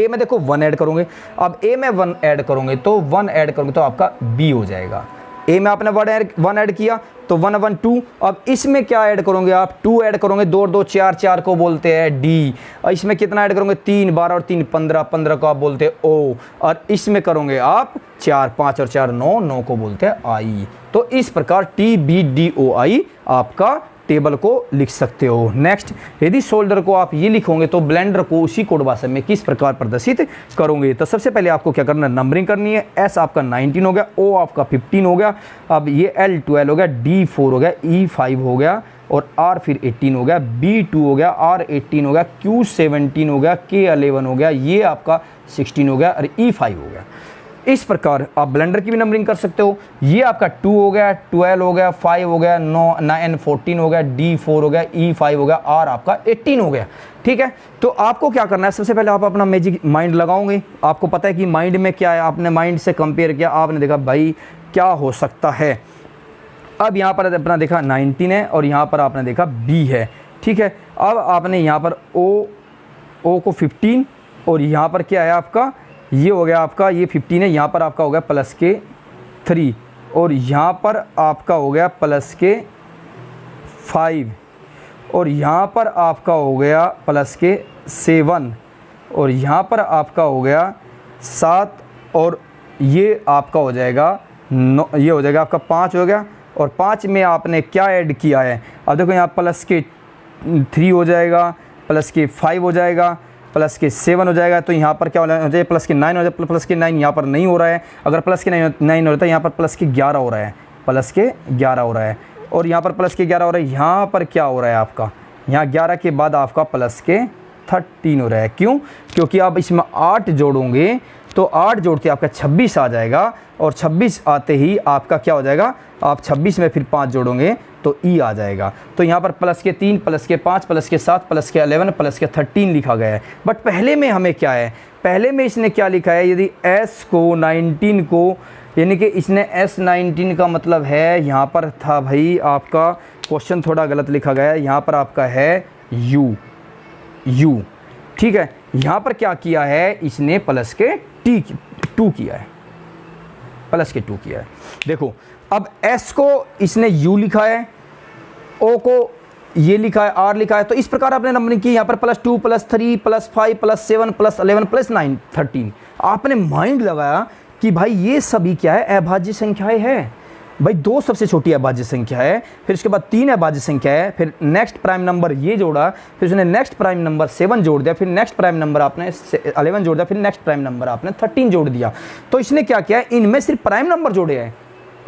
में देखो 1 ऐड करोगे। अब A में 1 ऐड करोगे तो 1 ऐड करोगे तो आपका B हो जाएगा। ए में आपने 1 ऐड किया तो 1 1 2। अब इसमें क्या ऐड करोगे आप, 2 ऐड करोगे, 2 2 4, 4 को बोलते हैं डी। और इसमें कितना ऐड करोगे, 3, 12 और 3 15, 15 को आप बोलते हैं ओ। और इसमें करोगे आप 4, 5 और 4 9, 9 को बोलते हैं आई। तो इस प्रकार TBDOI आपका टेबल को लिख सकते हो। नेक्स्ट, यदि शोल्डर को आप ये लिखोगे तो ब्लेंडर को उसी कोड भाषा में किस प्रकार प्रदर्शित करोगे। तो सबसे पहले आपको क्या करना है, नंबरिंग करनी है। एस आपका 19 हो गया, ओ आपका 15 हो गया, अब ये L 12 हो गया, D 4 हो गया, E 5 हो गया और R फिर 18 हो गया, B 2 हो गया, R 18 हो गया, Q 17 हो गया, K 11 हो गया, ये आपका 16 हो गया और E 5 हो गया। इस प्रकार आप ब्लेंडर की भी नंबरिंग कर सकते हो। ये आपका 2 हो गया, 12 हो गया, 5 हो गया, 9 14 हो गया, D 4 हो गया, E 5 हो गया, R आपका 18 हो गया। ठीक है, तो आपको क्या करना है, सबसे पहले आप अपना मैजिक माइंड लगाओगे। आपको पता है कि माइंड में क्या है, आपने माइंड से कंपेयर किया, आपने देखा भाई क्या हो सकता है। अब यहाँ पर अपना देखा 19 है और यहाँ पर आपने देखा B है। ठीक है, अब आपने यहाँ पर O को 15 और यहाँ पर क्या है आपका, ये हो गया आपका, ये 15 है, यहाँ पर आपका हो गया प्लस के 3 और यहाँ पर आपका हो गया प्लस के 5 और यहाँ पर आपका हो गया प्लस के 7 और यहाँ पर आपका हो गया 7 और ये आपका हो जाएगा 9, ये हो जाएगा आपका 5 हो गया। और 5 में आपने क्या ऐड किया है, अब देखो यहाँ प्लस के 3 हो जाएगा, प्लस के 5 हो जाएगा, प्लस के 7 हो जाएगा। तो यहाँ पर क्या हो जाए, प्लस के 9 हो जाए। प्लस के 9 यहाँ पर नहीं हो रहा है, अगर प्लस के 9 होता है यहाँ पर प्लस के 11 हो रहा है, प्लस के 11 हो रहा है और यहाँ पर प्लस के 11 हो रहा है। यहाँ पर क्या हो रहा है आपका, यहाँ 11 के बाद आपका प्लस के 13 हो रहा है। क्यों, क्योंकि आप इसमें 8 जोड़ोगे तो 8 जोड़ते आपका 26 आ जाएगा और 26 आते ही आपका क्या हो जाएगा, आप 26 में फिर 5 जोड़ोगे तो ई आ जाएगा। तो यहाँ पर प्लस के 3, प्लस के 5, प्लस के 7, प्लस के 11, प्लस के 13 लिखा गया है। बट पहले में हमें क्या है, पहले में इसने क्या लिखा है, यदि S को 19 को, यानी कि इसने S19 का मतलब है, यहाँ पर था भाई आपका क्वेश्चन थोड़ा गलत लिखा गया है, यहाँ पर आपका है U। ठीक है, यहाँ पर क्या किया है, इसने प्लस के 2 किया है, प्लस के 2 किया है। देखो अब S को इसने U लिखा है, O को ये लिखा है, R लिखा है। तो इस प्रकार आपने नंबरिंग की, यहाँ पर +2 +3 +5 +7 +11 +9 13। आपने माइंड लगाया कि भाई ये सभी क्या है, अभाज्य संख्याएं हैं। भाई 2 सबसे छोटी अभाज्य संख्या है, फिर उसके बाद 3 अभाज्य संख्या है, फिर नेक्स्ट प्राइम नंबर ये जोड़ा, फिर उसने नेक्स्ट प्राइम नंबर 7 जोड़ दिया, फिर नेक्स्ट प्राइम नंबर आपने 11 जोड़ दिया, फिर नेक्स्ट प्राइम नंबर आपने 13 जोड़ दिया। तो इसने क्या किया, इनमें सिर्फ प्राइम नंबर जोड़े हैं,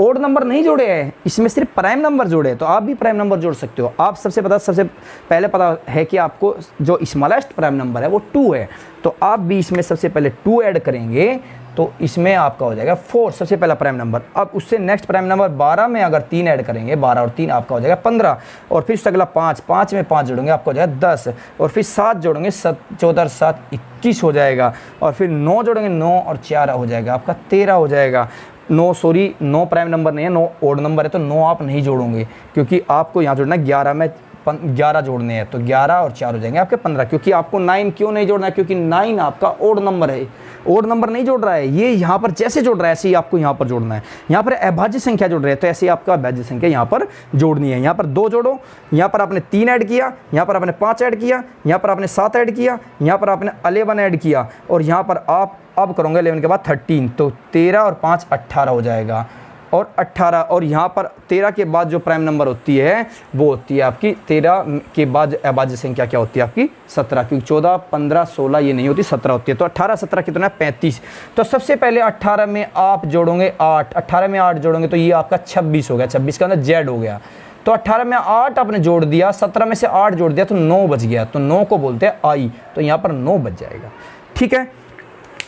ओड नंबर नहीं जोड़े हैं, इसमें सिर्फ प्राइम नंबर जोड़े हैं। तो आप भी प्राइम नंबर जोड़ सकते हो। आप सबसे पहले पता है कि आपको जो स्मॉलेस्ट प्राइम नंबर है वो 2 है, तो आप भी इसमें सबसे पहले 2 ऐड करेंगे तो इसमें आपका हो जाएगा 4, सबसे पहला प्राइम नंबर। अब उससे नेक्स्ट प्राइम नंबर 12 में अगर 3 ऐड करेंगे, 12 और 3 आपका हो जाएगा 15 और फिर अगला 5 में 5 जोड़ेंगे आपका हो जाएगा 10 और फिर 7 जोड़ेंगे 14 और 7 21 हो जाएगा और फिर 9 जोड़ेंगे 9 और 4 हो जाएगा आपका 13 हो जाएगा। 9 प्राइम नंबर नहीं है, 9 ओड नंबर है, तो 9 आप नहीं जोड़ोगे क्योंकि आपको यहाँ जोड़ना है 11 में 11 जोड़ने हैं, तो 11 और 4 हो जाएंगे आपके 15। क्योंकि आपको 9 क्यों नहीं जोड़ना है, क्योंकि 9 आपका ओड नंबर है, ओड नंबर नहीं जोड़ रहा है, ये यहाँ पर जैसे जोड़ रहा है ऐसे ही आपको यहाँ पर जोड़ना है। यहाँ पर अभाज्य संख्या जोड़ रहे हैं तो ऐसे ही आपका अभाज्य संख्या यहाँ पर जोड़नी है। यहाँ पर 2 जोड़ो, यहाँ पर आपने 3 ऐड किया, यहाँ पर आपने 5 ऐड किया, यहाँ पर आपने 7 ऐड किया, यहाँ पर आपने 11 ऐड किया और यहाँ पर आप अब करोगे 11 के बाद 13, तो 13 और 5 18 हो जाएगा और 18 और यहाँ पर 13 के बाद जो प्राइम नंबर होती है वो होती है आपकी 13 के बाद अभाज्य संख्या क्या होती है आपकी 17, क्योंकि 14 15 16 ये नहीं होती 17 होती है। तो 18 17 कितना है 35। तो सबसे पहले 18 में आप जोड़ोगे 8, 18 में 8 जोड़ोगे तो ये आपका 26 हो गया, 26 का अंदर Z हो गया। तो 18 में 8 आपने जोड़ दिया, 17 में से 8 जोड़ दिया तो 9 बच गया, तो 9 को बोलते हैं आई, तो यहाँ पर 9 बच जाएगा। ठीक है,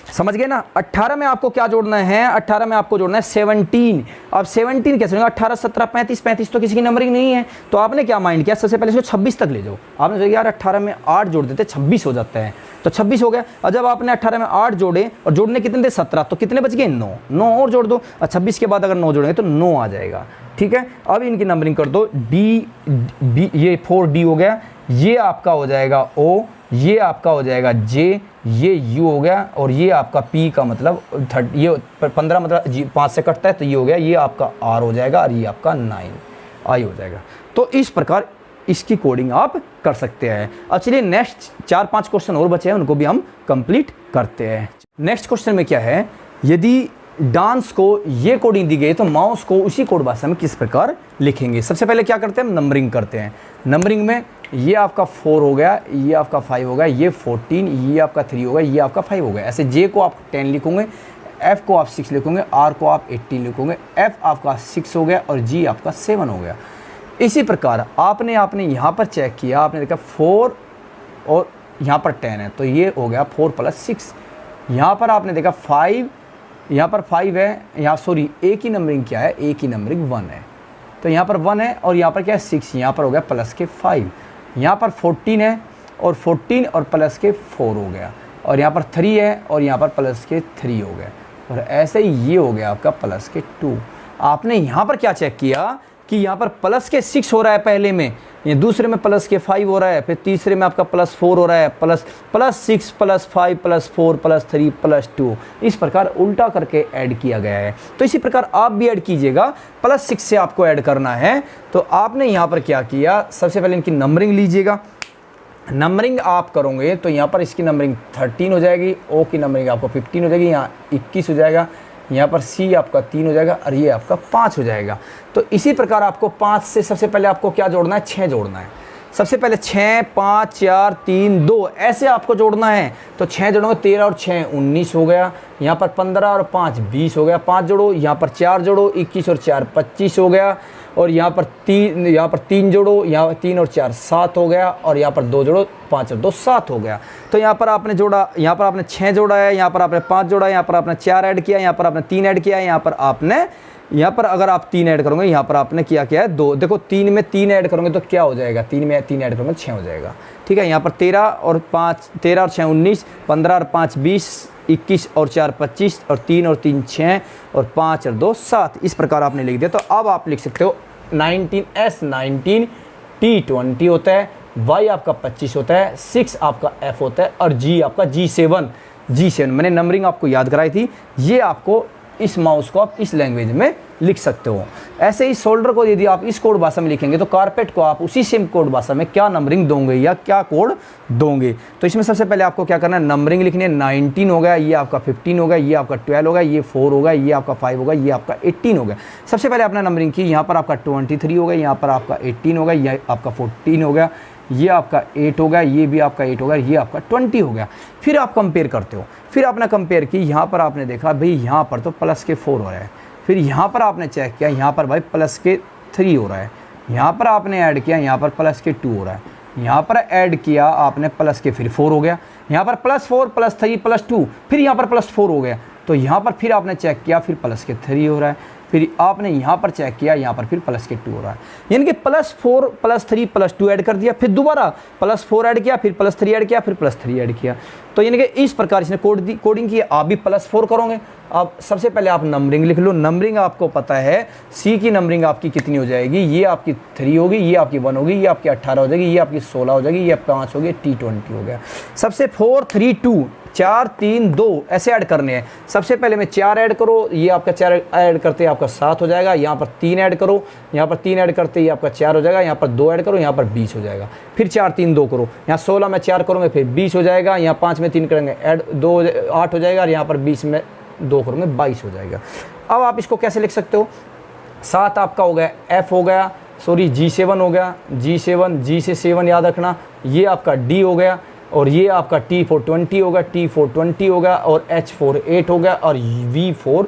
समझ गए ना। 18 में आपको क्या जोड़ना है, 18 में आपको जोड़ना है 17। अब 17 कैसे होगा, 18 17 35 35 तो किसी की नंबरिंग नहीं है, तो आपने क्या माइंड किया, सबसे पहले इसको 26 तक ले जाओ। आपने सोचा यार 18 में 8 जोड़ देते 26 हो जाता है, तो 26 हो गया। और जब आपने 18 में 8 जोड़े और जोड़ने कितने थे 17, तो कितने बच गए 9, 9 और जोड़ दो और 26 के बाद अगर 9 जोड़ेंगे तो 9 आ जाएगा। ठीक है, अब इनकी नंबरिंग कर दो, डी बी, ये 4D हो गया, ये आपका हो जाएगा O, ये आपका हो जाएगा J, ये U हो गया, और ये आपका P का मतलब 30, ये 15 मतलब 5 से कटता है तो ये हो गया, ये आपका R हो जाएगा, और ये आपका 9 I हो जाएगा। तो इस प्रकार इसकी कोडिंग आप कर सकते हैं। अब चलिए नेक्स्ट 4-5 क्वेश्चन और बचे हैं, उनको भी हम कंप्लीट करते हैं। नेक्स्ट क्वेश्चन में क्या है, यदि डांस को ये कोडिंग दी गई तो माउस को उसी कोड भाषा में किस प्रकार लिखेंगे। सबसे पहले क्या करते हैं, हम नंबरिंग करते हैं। नंबरिंग में ये आपका 4 हो गया, ये आपका 5 हो गया, ये 14, ये आपका 3 हो गया, ये आपका 5 हो गया। ऐसे जे को आप 10 लिखोगे, एफ को आप 6 लिखोगे, आर को आप 18 लिखोगे, एफ आपका 6 हो गया और जी आपका 7 हो गया। इसी प्रकार आपने यहाँ पर चेक किया, आपने देखा 4 और यहाँ पर 10 है, तो ये हो गया 4 + 6। यहाँ पर आपने देखा 5, यहाँ पर 5 है, यहाँ सॉरी ए की नंबरिंग क्या है, ए की नंबरिंग 1 है, तो यहाँ पर 1 है, और यहाँ पर क्या है 6, यहाँ पर हो गया +5। यहाँ पर 14 है, और 14 और +4 हो गया, और यहाँ पर 3 है, और यहाँ पर +3 हो गया, और ऐसे ही ये हो गया आपका +2। आपने यहाँ पर क्या चेक किया कि यहाँ पर +6 हो रहा है पहले में, ये दूसरे में +5 हो रहा है, फिर तीसरे में आपका +4 हो रहा है, +6 +5 +4 +3 +2, इस प्रकार उल्टा करके ऐड किया गया है। तो इसी प्रकार आप भी ऐड कीजिएगा, +6 से आपको ऐड करना है। तो आपने यहाँ पर क्या किया, सबसे पहले इनकी नंबरिंग लीजिएगा। नंबरिंग आप करोगे तो यहाँ पर इसकी नंबरिंग 13 हो जाएगी, ओ की नंबरिंग आपको 15 हो जाएगी, यहाँ 21 हो जाएगा, यहाँ पर सी आपका 3 हो जाएगा, और ये आपका 5 हो जाएगा। तो इसी प्रकार आपको 5 से सबसे पहले आपको क्या जोड़ना है, 6 जोड़ना है। सबसे पहले 6, 5, 4, 3, 2 ऐसे आपको जोड़ना है। तो 6 जोड़ोगे, 13 और 6 19 हो गया, यहाँ पर 15 और 5 20 हो गया, 5 जोड़ो, यहाँ पर 4 जोड़ो, 21 और 4 25 हो गया, और यहाँ पर 3 जोड़ो, यहाँ 3 और 4 7 हो गया, और यहाँ पर 2 जोड़ो, 5 और 2 7 हो गया। तो यहाँ पर आपने जोड़ा, यहाँ पर आपने 6 जोड़ा है, यहाँ पर आपने 5 जोड़ा है, यहाँ पर आपने 4 ऐड किया, यहाँ पर आपने 3 ऐड किया है, यहाँ पर अगर आप 3 ऐड करोगे, यहाँ पर आपने किया क्या है 2। देखो 3 में 3 ऐड करोगे तो क्या हो जाएगा, 3 में 3 ऐड करोगे 6 हो जाएगा, ठीक है। यहाँ पर 13 और 6 19, 15 और 5 20, 21 और 4 25, और 3 और 3 6, और 5 और 2 7, इस प्रकार आपने लिख दिया। तो अब आप लिख सकते हो 19S 19, T 20 होता है, Y आपका 25 होता है, 6 आपका F होता है, और G आपका G7 मैंने नंबरिंग आपको याद कराई थी। ये आपको इस माउस को आप इस लैंग्वेज में लिख सकते हो। ऐसे ही शोल्डर को यदि आप इस कोड भाषा में लिखेंगे तो कारपेट को आप उसी सेम कोड भाषा में क्या नंबरिंग दोगे या क्या कोड दोगे। तो इसमें सबसे पहले आपको क्या करना है, नंबरिंग लिखनी है। 19 हो गया, ये आपका 15 हो गया, ये आपका 12 हो गया, ये 4 हो गया, ये आपका 5 हो गया, ये आपका 18 हो गया। सबसे पहले आपने नंबरिंग की, यहाँ पर आपका 23 हो गया, यहाँ पर आपका 18 हो गया, ये आपका 14 हो गया, ये आपका 8 हो गया, ये भी आपका 8 हो गया, ये आपका 20 हो गया। फिर आप कंपेयर करते हो, फिर आपने कंपेयर की, यहाँ पर आपने देखा भाई यहाँ पर तो +4 हो रहा है, फिर यहाँ पर आपने चेक किया, यहाँ पर भाई +3 हो रहा है, यहाँ पर आपने ऐड किया, यहाँ पर +2 हो रहा है, यहाँ पर ऐड किया आपने फिर 4 हो गया, यहाँ पर +4 +3 +2, फिर यहाँ पर +4 हो गया, तो यहाँ पर फिर आपने चेक किया, फिर +3 हो रहा है, फिर आपने यहाँ पर चेक किया, यहाँ पर फिर +2 हो रहा है, यानी कि +4 +3 +2 ऐड कर दिया, फिर दोबारा +4 ऐड किया, फिर +3 ऐड किया, फिर +3 ऐड किया। तो यानी कि इस प्रकार इसने कोडिंग की। आप भी +4 करोगे। अब सबसे पहले आप नंबरिंग लिख लो। नंबरिंग आपको पता है, सी की नंबरिंग आपकी कितनी हो जाएगी, ये आपकी 3 होगी, ये आपकी 1 होगी, ये आपकी 18 हो जाएगी, ये आपकी 16 हो जाएगी, ये 5 होगी, T 20 हो गया। सबसे 4 3 2 4 3 2 ऐसे ऐड करने हैं। सबसे पहले में 4 ऐड करो, ये आपका 4 ऐड करते आपका 7 हो जाएगा, यहाँ पर 3 ऐड करो, यहाँ पर 3 ऐड करते ये आपका 4 हो जाएगा, यहाँ पर 2 ऐड करो, यहाँ पर 20 हो जाएगा, फिर 4 3 2 करो, यहाँ 16 में 4 करोगे फिर 20 हो जाएगा, यहाँ 5 में 3 करेंगे ऐड 2 8 हो जाएगा, और यहाँ पर 20 में 2 करोगे 22 हो जाएगा। अब आप इसको कैसे लिख सकते हो, 7 आपका हो गया, F हो गया, सॉरी G7 हो गया, G7 G से 7 याद रखना, ये आपका D हो गया, और ये आपका T4 20 होगा, T4 20 होगा, और H4 8 हो गया, और V4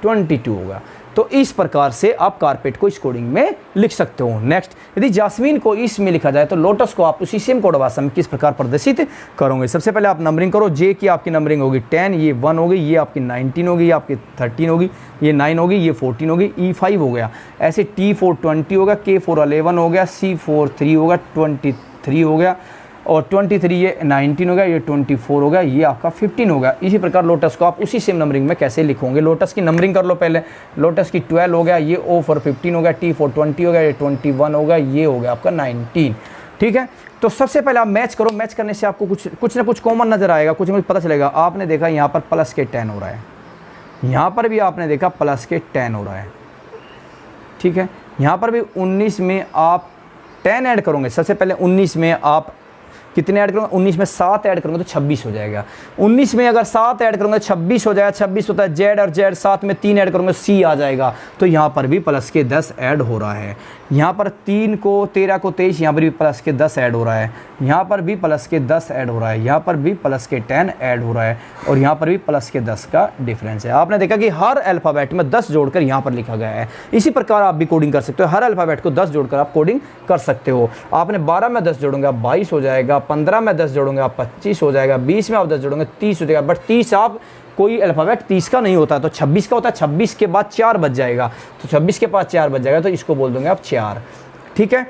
22 होगा। तो इस प्रकार से आप कारपेट को इस कोडिंग में लिख सकते हो। नेक्स्ट, यदि जास्मीन को इसमें लिखा जाए तो लोटस को आप उसी सेम कोड भाषा में किस प्रकार प्रदर्शित करोगे। सबसे पहले आप नंबरिंग करो। जे की आपकी नंबरिंग होगी 10, ये 1 होगी, ये आपकी 19 होगी, ये आपकी 13 होगी, ये 9 होगी, ये 14 होगी, E5 हो गया। ऐसे T4 20 होगा, K4 11 हो गया, C4 3 होगा, 23 हो गया, और 23 ये 19 हो गया, ये 24 हो गया, ये आपका 15 हो गया। इसी प्रकार लोटस को आप उसी सेम नंबरिंग में कैसे लिखोगे। लोटस की नंबरिंग कर लो पहले। लोटस की 12 हो गया, ये O4 15 हो गया, T4 20 हो गया, ये 21 हो गया, ये हो गया आपका 19। ठीक है। तो सबसे पहले आप मैच करो, मैच करने से आपको कुछ ना कुछ कॉमन नज़र आएगा, कुछ ना कुछ पता चलेगा। आपने देखा यहाँ पर प्लस के 10 हो रहा है, यहाँ पर भी आपने देखा प्लस के 10 हो रहा है, ठीक है। यहाँ पर भी 19 में आप 10 ऐड करोगे, सबसे पहले 19 में आप कितने ऐड करोगे, 19 में 7 ऐड करोगे तो 26 हो जाएगा। 19 में अगर 7 ऐड करोगे 26 हो जाएगा, 26 होता है जेड, और जेड 7 में 3 ऐड करोगे सी आ जाएगा। तो यहाँ पर भी प्लस के 10 ऐड हो रहा है। यहाँ पर 3 को 13 को 23, यहाँ पर भी प्लस के 10 ऐड हो रहा है, यहाँ पर भी प्लस के 10 ऐड हो रहा है, यहाँ पर भी प्लस के 10 ऐड हो रहा है, और यहाँ पर भी प्लस के 10 का डिफरेंस है। आपने देखा कि हर अल्फ़ाबेट में 10 जोड़कर यहाँ पर लिखा गया है। इसी प्रकार आप भी कोडिंग कर सकते हो, हर अल्फ़ाबेट को 10 जोड़कर आप कोडिंग कर सकते हो। आपने 12 में 10 जोड़ोगे आप 22 हो जाएगा, 15 में 10 जोड़ोगे आप 25 हो जाएगा, 20 में आप 10 जोड़ोगे 30 हो जाएगा। बट 30 आप कोई अल्फ़ाबेट 30 का नहीं होता, तो 26 का होता है। 26 के बाद 4 बच जाएगा, तो 26 के पास 4 बच जाएगा, तो इसको बोल दोगे आप 4, ठीक है।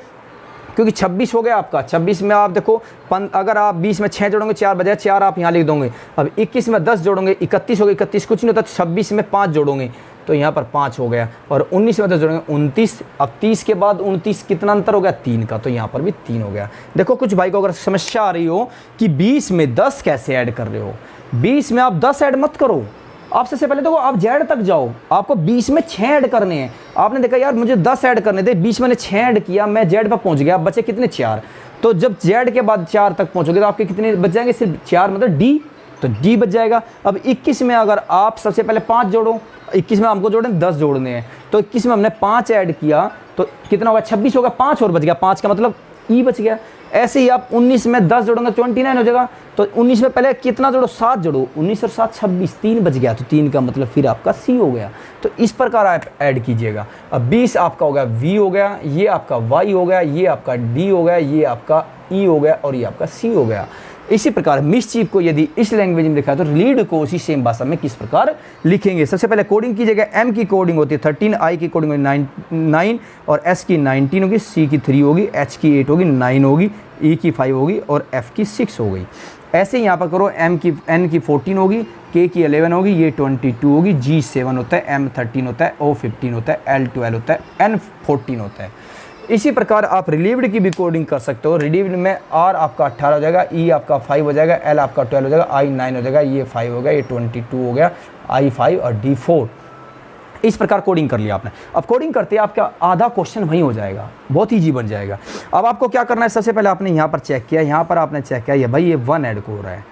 क्योंकि 26 हो गया आपका, 26 में आप देखो अगर आप 20 में 6 जोड़ोगे 4 बजाय 4 आप यहाँ लिख दोगे। अब 21 में 10 जोड़ोगे 31 हो गया, 31 कुछ नहीं होता, तो 26 में 5 जोड़ोगे तो यहाँ पर 5 हो गया, और 19 में 10 जोड़ेंगे 29। अब 30 के बाद 29 कितना अंतर हो गया, 3 का, तो यहाँ पर भी 3 हो गया। देखो कुछ भाई को अगर समस्या आ रही हो कि 20 में 10 कैसे ऐड कर रहे हो, 20 में आप 10 ऐड मत करो। आप सबसे पहले देखो आप जेड तक जाओ, आपको 20 में 6 ऐड करने हैं। आपने देखा यार मुझे 10 ऐड करने थे, 20 मैंने 6 ऐड किया, मैं जेड पर पहुंच गया, बचे कितने 4। तो जब जेड के बाद 4 तक पहुंचोगे तो आपके कितने बच जाएंगे, सिर्फ 4, मतलब डी, तो डी बच जाएगा। अब 21 में अगर आप सबसे पहले 5 जोड़ो, 21 में हमको जोड़े 10 जोड़ने हैं, तो 21 में हमने 5 ऐड किया तो कितना होगा, 26 होगा, 5 और बच गया, 5 का मतलब ई बच गया। ऐसे ही आप 19 में 10 जोड़ोगे 29 हो जाएगा, तो 19 में पहले कितना जोड़ो, 7 जोड़ो, 19 और 7 26, 3 बच गया, तो 3 का मतलब फिर आपका सी हो गया। तो इस प्रकार आप ऐड कीजिएगा। अब 20 आपका हो गया वी हो गया, ये आपका वाई हो गया, ये आपका डी हो गया, ये आपका ई हो गया, और ये आपका सी हो गया। इसी प्रकार मिसचीफ को यदि इस लैंग्वेज में लिखा है तो रीड को उसी सेम भाषा में किस प्रकार लिखेंगे। सबसे पहले कोडिंग कीजिएगा। एम की कोडिंग होती है 13, आई की कोडिंग होगी 9 और एस की 19 होगी, सी की 3 होगी, एच की 8 होगी, 9 होगी, ई की 5 होगी और एफ की 6 हो गई। ऐसे ही यहाँ पर करो, एम की एन की 14 होगी, के की 11 होगी, ये 22 होगी, जी 7 होता है, एम 13 होता है, ओ 15 होता है, एल 12 होता है, एन 14 होता है। इसी प्रकार आप रिलीव्ड की भी कोडिंग कर सकते हो। रिलीव्ड में आर आपका 18 हो जाएगा, ई आपका 5 हो जाएगा, एल आपका 12 हो जाएगा, आई 9 हो जाएगा, ये 5 हो गया, ये 22 हो गया, आई 5 और डी 4। इस प्रकार कोडिंग कर लिया आपने। अब कोडिंग करते आपका आधा क्वेश्चन वहीं हो जाएगा, बहुत ईजी बन जाएगा। अब आपको क्या करना है, सबसे पहले आपने यहाँ पर चेक किया, यहाँ पर आपने चेक किया ये भाई ये 1 ऐड हो रहा है,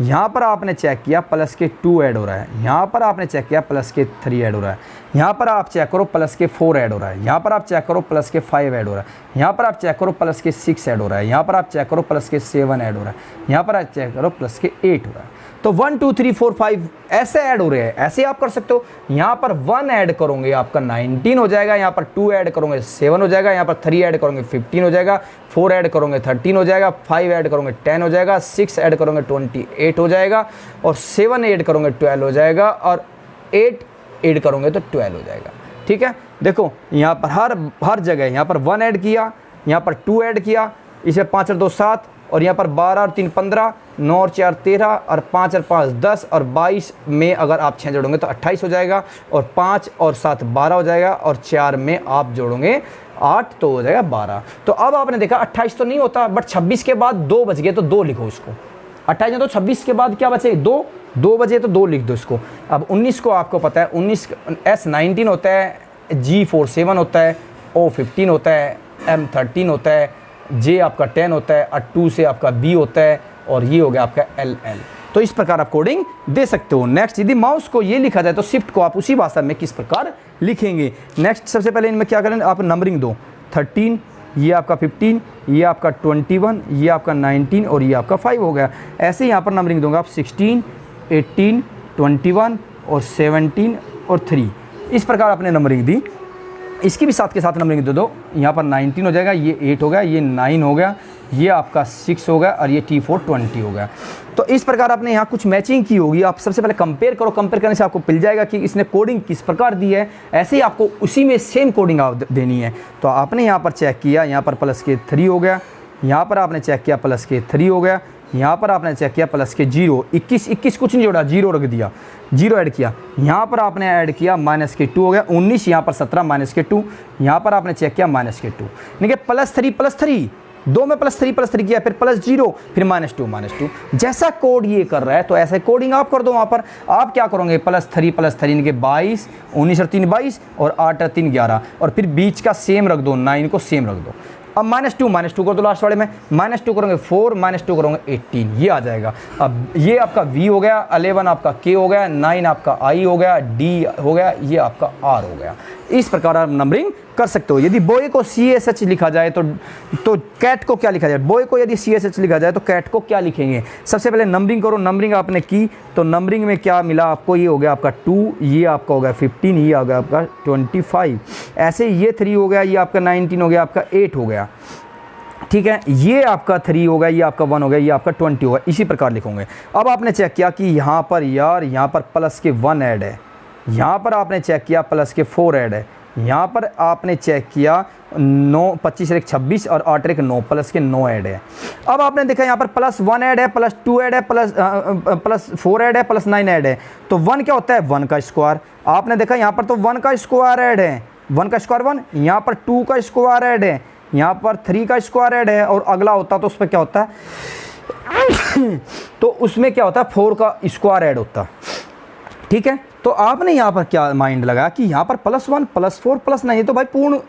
यहाँ पर आपने चेक किया प्लस के 2 ऐड हो रहा है, यहाँ पर आपने चेक किया प्लस के 3 ऐड हो रहा है, यहाँ पर आप चेक करो प्लस के 4 ऐड हो रहा है, यहाँ पर आप चेक करो प्लस के 5 ऐड हो रहा है, यहाँ पर आप चेक करो प्लस के 6 ऐड हो रहा है, यहाँ पर आप चेक करो प्लस के 7 ऐड हो रहा है, यहाँ पर आप चेक करो प्लस के 8 हो रहा है। तो 1 2 3 4 5 ऐसे ऐड हो रहे हैं, ऐसे आप कर सकते हो। यहाँ पर 1 ऐड करोगे आपका 19 हो जाएगा, यहाँ पर 2 ऐड करोगे 7 हो जाएगा, यहाँ पर 3 ऐड करोगे 15 हो जाएगा, 4 ऐड करोगे 13 हो जाएगा, 5 ऐड करोगे 10 हो जाएगा, 6 ऐड करोगे 28 हो जाएगा, और 7 ऐड करोगे 12 हो जाएगा, और 8 ऐड करोगे तो 12 हो जाएगा। ठीक है, देखो यहाँ पर हर जगह यहाँ पर 1 ऐड किया, यहाँ पर 2 ऐड किया, इसे 5 और 2 7, और यहाँ पर 12 और 3 15, 9 और 4 13, और 5 और 5 10, और 22 में अगर आप 6 जोड़ोगे तो 28 हो जाएगा, और 5 और 7 12 हो जाएगा, और 4 में आप जोड़ोगे 8 तो हो जाएगा 12। तो अब आपने देखा 28 तो नहीं होता, बट 26 के बाद 2 बच गए तो 2 लिखो इसको। 28 में तो 26 के बाद क्या बचे, 2 बजे तो 2 लिख दो इसको। अब 19 को आपको पता है, 19 एस 19 होता है, जी 4 7 होता है, ओ 15 होता है, एम 13 होता है, जे आपका 10 होता है, और 2 से आपका बी होता है, और ये हो गया आपका एल एल। तो इस प्रकार आप कोडिंग दे सकते हो। नेक्स्ट, यदि माउस को ये लिखा जाए तो शिफ्ट को आप उसी भाषा में किस प्रकार लिखेंगे। नेक्स्ट, सबसे पहले इनमें क्या करें, आप नंबरिंग दो, 13, ये आपका 15, ये आपका 21, ये आपका 19 और ये आपका 5 हो गया। ऐसे ही यहाँ पर नंबरिंग दूंगा आप 16, 18, 21 और 17 और 3। इस प्रकार आपने नंबरिंग दी। इसकी भी साथ के साथ नंबरिंग दे दो। यहाँ पर 19 हो जाएगा, ये 8 हो गया, ये 9 हो गया, ये आपका 6 हो गया, और ये T4 20 हो गया। तो इस प्रकार आपने यहाँ कुछ मैचिंग की होगी। आप सबसे पहले कंपेयर करो, कंपेयर करने से आपको मिल जाएगा कि इसने कोडिंग किस प्रकार दी है। ऐसे ही आपको उसी में सेम कोडिंग आप देनी है। तो आपने यहाँ पर चेक किया, यहाँ पर प्लस के 3 हो गया, यहाँ पर आपने चेक किया प्लस के 3 हो गया, यहाँ पर आपने चेक किया प्लस के 0, 21 कुछ नहीं जोड़ा, 0 रख दिया, 0 ऐड किया। यहाँ पर आपने ऐड किया माइनस के 2 हो गया, 19, यहाँ पर 17 माइनस के 2, यहाँ पर आपने चेक किया माइनस के 2। देखिए प्लस 3 2 में प्लस थ्री किया, फिर प्लस 0, फिर -2। जैसा कोड ये कर रहा है तो ऐसे कोडिंग आप कर दो। वहाँ पर आप क्या करोगे, +3 इनके 22, 19 और 3 22 और 8 और 3 11, और फिर बीच का सेम रख दो, 9 को सेम रख दो। अब -2 कर दो लास्ट वाले में, -2 करोगे 4, -2 करोगे 18, ये आ जाएगा। अब ये आपका V हो गया, 11 आपका K हो गया, 9 आपका I हो गया, D हो गया, ये आपका R हो गया। इस प्रकार आप नंबरिंग कर सकते हो। यदि बॉय को CSH लिखा जाए तो कैट को क्या लिखा जाए, बॉय को यदि CSH लिखा जाए तो कैट को क्या लिखेंगे। सबसे पहले नंबरिंग करो, नंबरिंग आपने की तो नंबरिंग में क्या मिला आपको, ये हो गया आपका 2, ये आपका हो गया 15, ये हो गया आपका 25, ऐसे ये 3 हो गया, ये आपका 19 हो गया, आपका 8 हो गया, ठीक है, ये आपका 3 हो गया, ये आपका 1 हो गया, ये आपका 20 हो गया। इसी प्रकार लिखोगे। अब आपने चेक किया कि यहाँ पर यार, यहाँ पर प्लस के 1 ऐड है, यहाँ पर आपने चेक किया प्लस के 4 ऐड है, यहाँ पर आपने चेक किया 9, 25 और 1 26 और 8 और 1 9, प्लस के 9 ऐड है। अब आपने देखा यहाँ पर +1 ऐड है, +2 ऐड है, +4 ऐड है, +9 ऐड है। तो 1 क्या होता है, 1 का स्क्वायर। आपने देखा यहाँ पर तो 1 का स्क्वायर ऐड है, 1 का स्क्वायर 1, यहाँ पर 2 का स्क्वायर ऐड है, यहाँ पर 3 का स्क्वायर ऐड है, और अगला होता तो उस पर क्या होता है तो उसमें क्या होता है, 4 का स्क्वायर ऐड होता, ठीक है। तो आपने यहाँ पर क्या माइंड लगाया कि यहाँ पर +1 +4 +9, ये तो भाई पूर्ण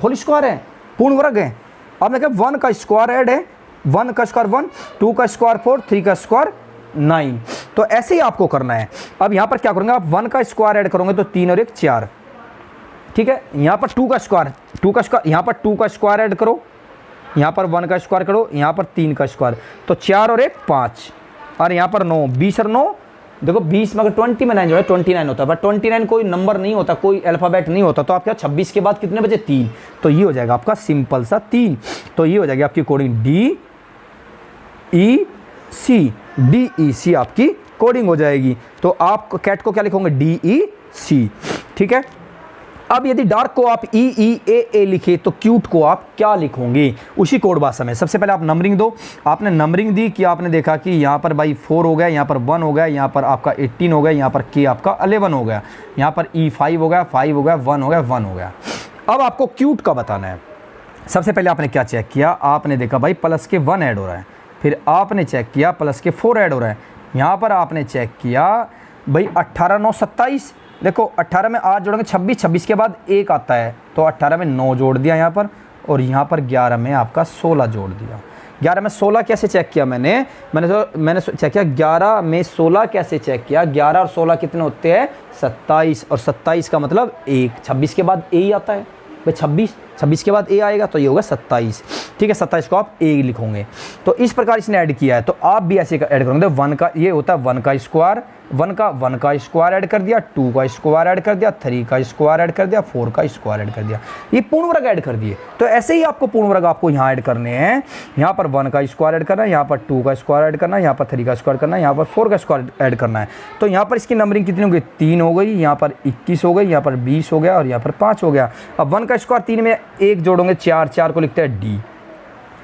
होल स्क्वायर है, पूर्ण वर्ग है। आपने कहा 1 का स्क्वायर ऐड है, 1 का स्क्वायर 1, 2 का स्क्वायर 4, 3 का स्क्वायर 9। तो ऐसे ही आपको करना है। अब यहाँ पर क्या करोगे आप, 1 का स्क्वायर ऐड करोगे तो 3 और 1 4, ठीक है। यहाँ पर 2 का स्क्वायर, यहाँ पर 2 का स्क्वायर ऐड करो, यहाँ पर 1 का स्क्वायर करो, यहाँ पर 3 का स्क्वायर, तो 4 और 1 5, और यहाँ पर 9, 20 और 9, देखो 20 में अगर 20 में 9 जो है 29 होता है, बट 29 कोई नंबर नहीं होता, कोई अल्फ़ाबेट नहीं होता। तो आप क्या 26 के बाद कितने बचे, 3, तो ये हो जाएगा आपका सिंपल सा 3। तो ये हो जाएगी आपकी कोडिंग DEC आपकी कोडिंग हो जाएगी। तो आप कैट को क्या लिखोगे, DEC, ठीक है। अब यदि डार्क को आप EEAA लिखे तो क्यूट को आप क्या लिखोगे, उसी कोड भाषा में। सबसे पहले आप नंबरिंग दो। आपने नंबरिंग दी कि आपने देखा कि यहाँ पर भाई 4 हो गया, यहाँ पर 1 हो गया, यहाँ पर आपका 18 हो गया, यहाँ पर K आपका 11 हो गया, यहाँ पर E 5 हो गया, 5 हो गया, 1 हो गया, 1 हो गया। अब आपको क्यूट का बताना है। सबसे पहले आपने क्या चेक किया, आपने देखा भाई प्लस के 1 ऐड हो रहा है, फिर आपने चेक किया प्लस के 4 ऐड हो रहा है, यहाँ पर आपने चेक किया भाई 18 9 27, देखो 18 में 8 जोड़ेंगे 26, 26 के बाद 1 आता है, तो 18 में 9 जोड़ दिया यहाँ पर, और यहाँ पर 11 में आपका 16 जोड़ दिया। 11 में 16 कैसे चेक किया मैंने चेक किया 11 में 16 कैसे चेक किया, 11 और 16 कितने होते हैं 27, और 27 का मतलब 1, 26 के बाद ए ही आता है भाई, 26 के बाद ए आएगा तो ये होगा 27, ठीक है। 27 को आप ए लिखोगे। तो इस प्रकार इसने ऐड किया है, तो आप भी ऐसे ऐड करोगे। 1 का ये होता है 1 का स्क्वायर, 1 का स्क्वायर ऐड कर दिया, 2 का स्क्वायर ऐड कर दिया, 3 का स्क्वायर ऐड कर दिया, 4 का स्क्वायर ऐड कर दिया, ये पूर्ण वर्ग ऐड कर दिए। तो ऐसे ही आपको पूर्ण वर्ग आपको यहाँ ऐड करने हैं। यहाँ पर 1 का स्क्वायर ऐड करना है, यहाँ पर 2 का स्क्वायर ऐड करना है, यहाँ पर 3 का स्क्वायर करना है, यहाँ पर 4 का स्क्वायर ऐड करना है। तो यहाँ पर इसकी नंबरिंग कितनी हो गई, 3 हो गई, यहाँ पर 21 हो गई, यहाँ पर 20 हो गया, और यहाँ पर 5 हो गया। अब 1 का स्क्वायर 3 में 1 जोड़ोगे 4, 4 को लिखते हैं डी।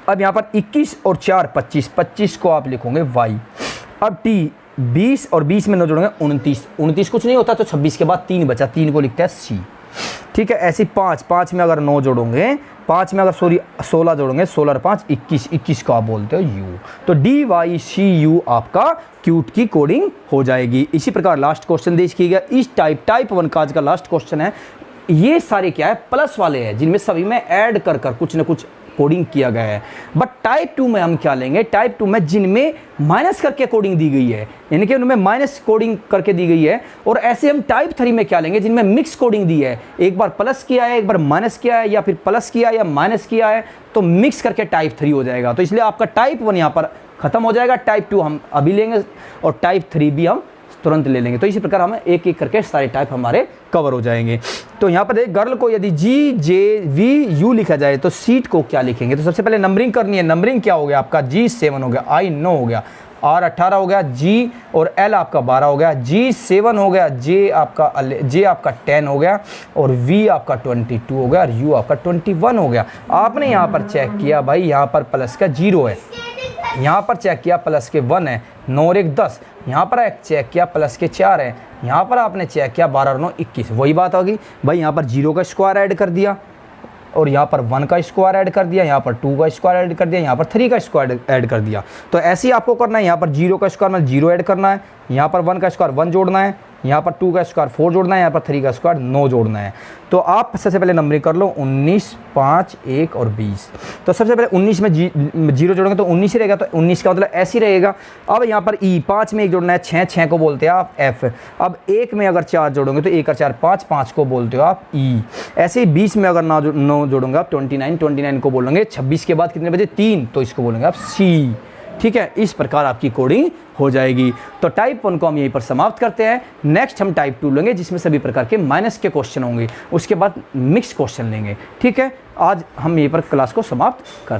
अब यहाँ पर 21 और 4 25, 25 को आप लिखोगे वाई। अब टी 20 और 20 में 9 जोड़ोगे 29, 29 कुछ नहीं होता तो 26 के बाद 3 बचा, 3 को लिखते हैं सी, ठीक है। ऐसे 5 में अगर 9 जोड़ोगे, 5 में अगर 16 जोड़ोंगे, 16 और 5 21, 21 को आप बोलते हो यू। तो DYCU आपका क्यूट की कोडिंग हो जाएगी। इसी प्रकार लास्ट क्वेश्चन देखिएगा, इस टाइप 1 का आज का लास्ट क्वेश्चन है। ये सारे क्या है, प्लस वाले हैं, जिनमें सभी में ऐड कर कुछ न कुछ कोडिंग किया गया है। बट टाइप 2 में हम क्या लेंगे, टाइप 2 में जिनमें माइनस करके कोडिंग दी गई है, यानी कि उनमें माइनस कोडिंग करके दी गई है। और ऐसे हम टाइप 3 में क्या लेंगे, जिनमें मिक्स कोडिंग दी है, एक बार प्लस किया है, एक बार माइनस किया है, या फिर प्लस किया या माइनस किया है, तो मिक्स करके टाइप 3 हो जाएगा। तो इसलिए आपका टाइप 1 यहाँ पर खत्म हो जाएगा, टाइप 2 हम अभी लेंगे, और टाइप 3 भी हम तुरंत ले लेंगे। तो इसी प्रकार हमें एक एक करके सारे टाइप हमारे कवर हो जाएंगे। तो यहाँ पर देखिए, गर्ल को यदि GJVU लिखा जाए तो सीट को क्या लिखेंगे। तो सबसे पहले नंबरिंग करनी है। नंबरिंग क्या हो गया आपका, G7 हो गया, I 9 हो गया, R 18 हो गया, G और L आपका 12 हो गया, G 7 हो गया, J आपका 10 हो गया, और V आपका 22 हो गया, और U आपका 21 हो गया। आपने यहाँ पर चेक किया भाई, यहाँ पर प्लस का 0 है, यहाँ पर चेक किया प्लस के 1 है, 9 और 1 10, यहाँ पर एक चेक किया प्लस के 4 है, यहाँ पर आपने चेक किया 12 और 9 21। वही बात होगी भाई, यहाँ पर 0 का स्क्वायर ऐड कर दिया, और यहाँ पर 1 का स्क्वायर ऐड कर दिया, यहाँ पर 2 का स्क्वायर ऐड कर दिया, यहाँ पर 3 का स्क्वायर ऐड कर दिया। तो ऐसे ही आपको करना है, यहाँ पर 0 का स्क्वायर मतलब 0 ऐड करना है, यहाँ पर 1 का स्क्वायर 1 जोड़ना है, यहाँ पर 2 का स्क्वायर 4 जोड़ना है, यहाँ पर 3 का स्क्वायर 9 जोड़ना है। तो आप सबसे पहले नंबरिंग कर लो 19, 5, 1 और 20। तो सबसे पहले 19 में 0 जोड़ेंगे तो 19 ही रहेगा, तो 19 का मतलब ऐसे ही रहेगा। अब यहाँ पर ई 5 में 1 जोड़ना है, 6 को बोलते हैं आप एफ। अब 1 में अगर 4 जोड़ोगे तो 1 और 4 5, 5 को बोलते हो आप ई। ऐसे ही 20 में अगर 9 जोड़ोगे आप 29 को बोलेंगे। 26 के बाद कितने बजे 3, तो इसको बोलेंगे आप सी। ठीक है, इस प्रकार आपकी कोडिंग हो जाएगी। तो टाइप 1 को हम यहीं पर समाप्त करते हैं। नेक्स्ट हम टाइप 2 लेंगे जिसमें सभी प्रकार के माइनस के क्वेश्चन होंगे, उसके बाद मिक्स क्वेश्चन लेंगे। ठीक है, आज हम यहीं पर क्लास को समाप्त कर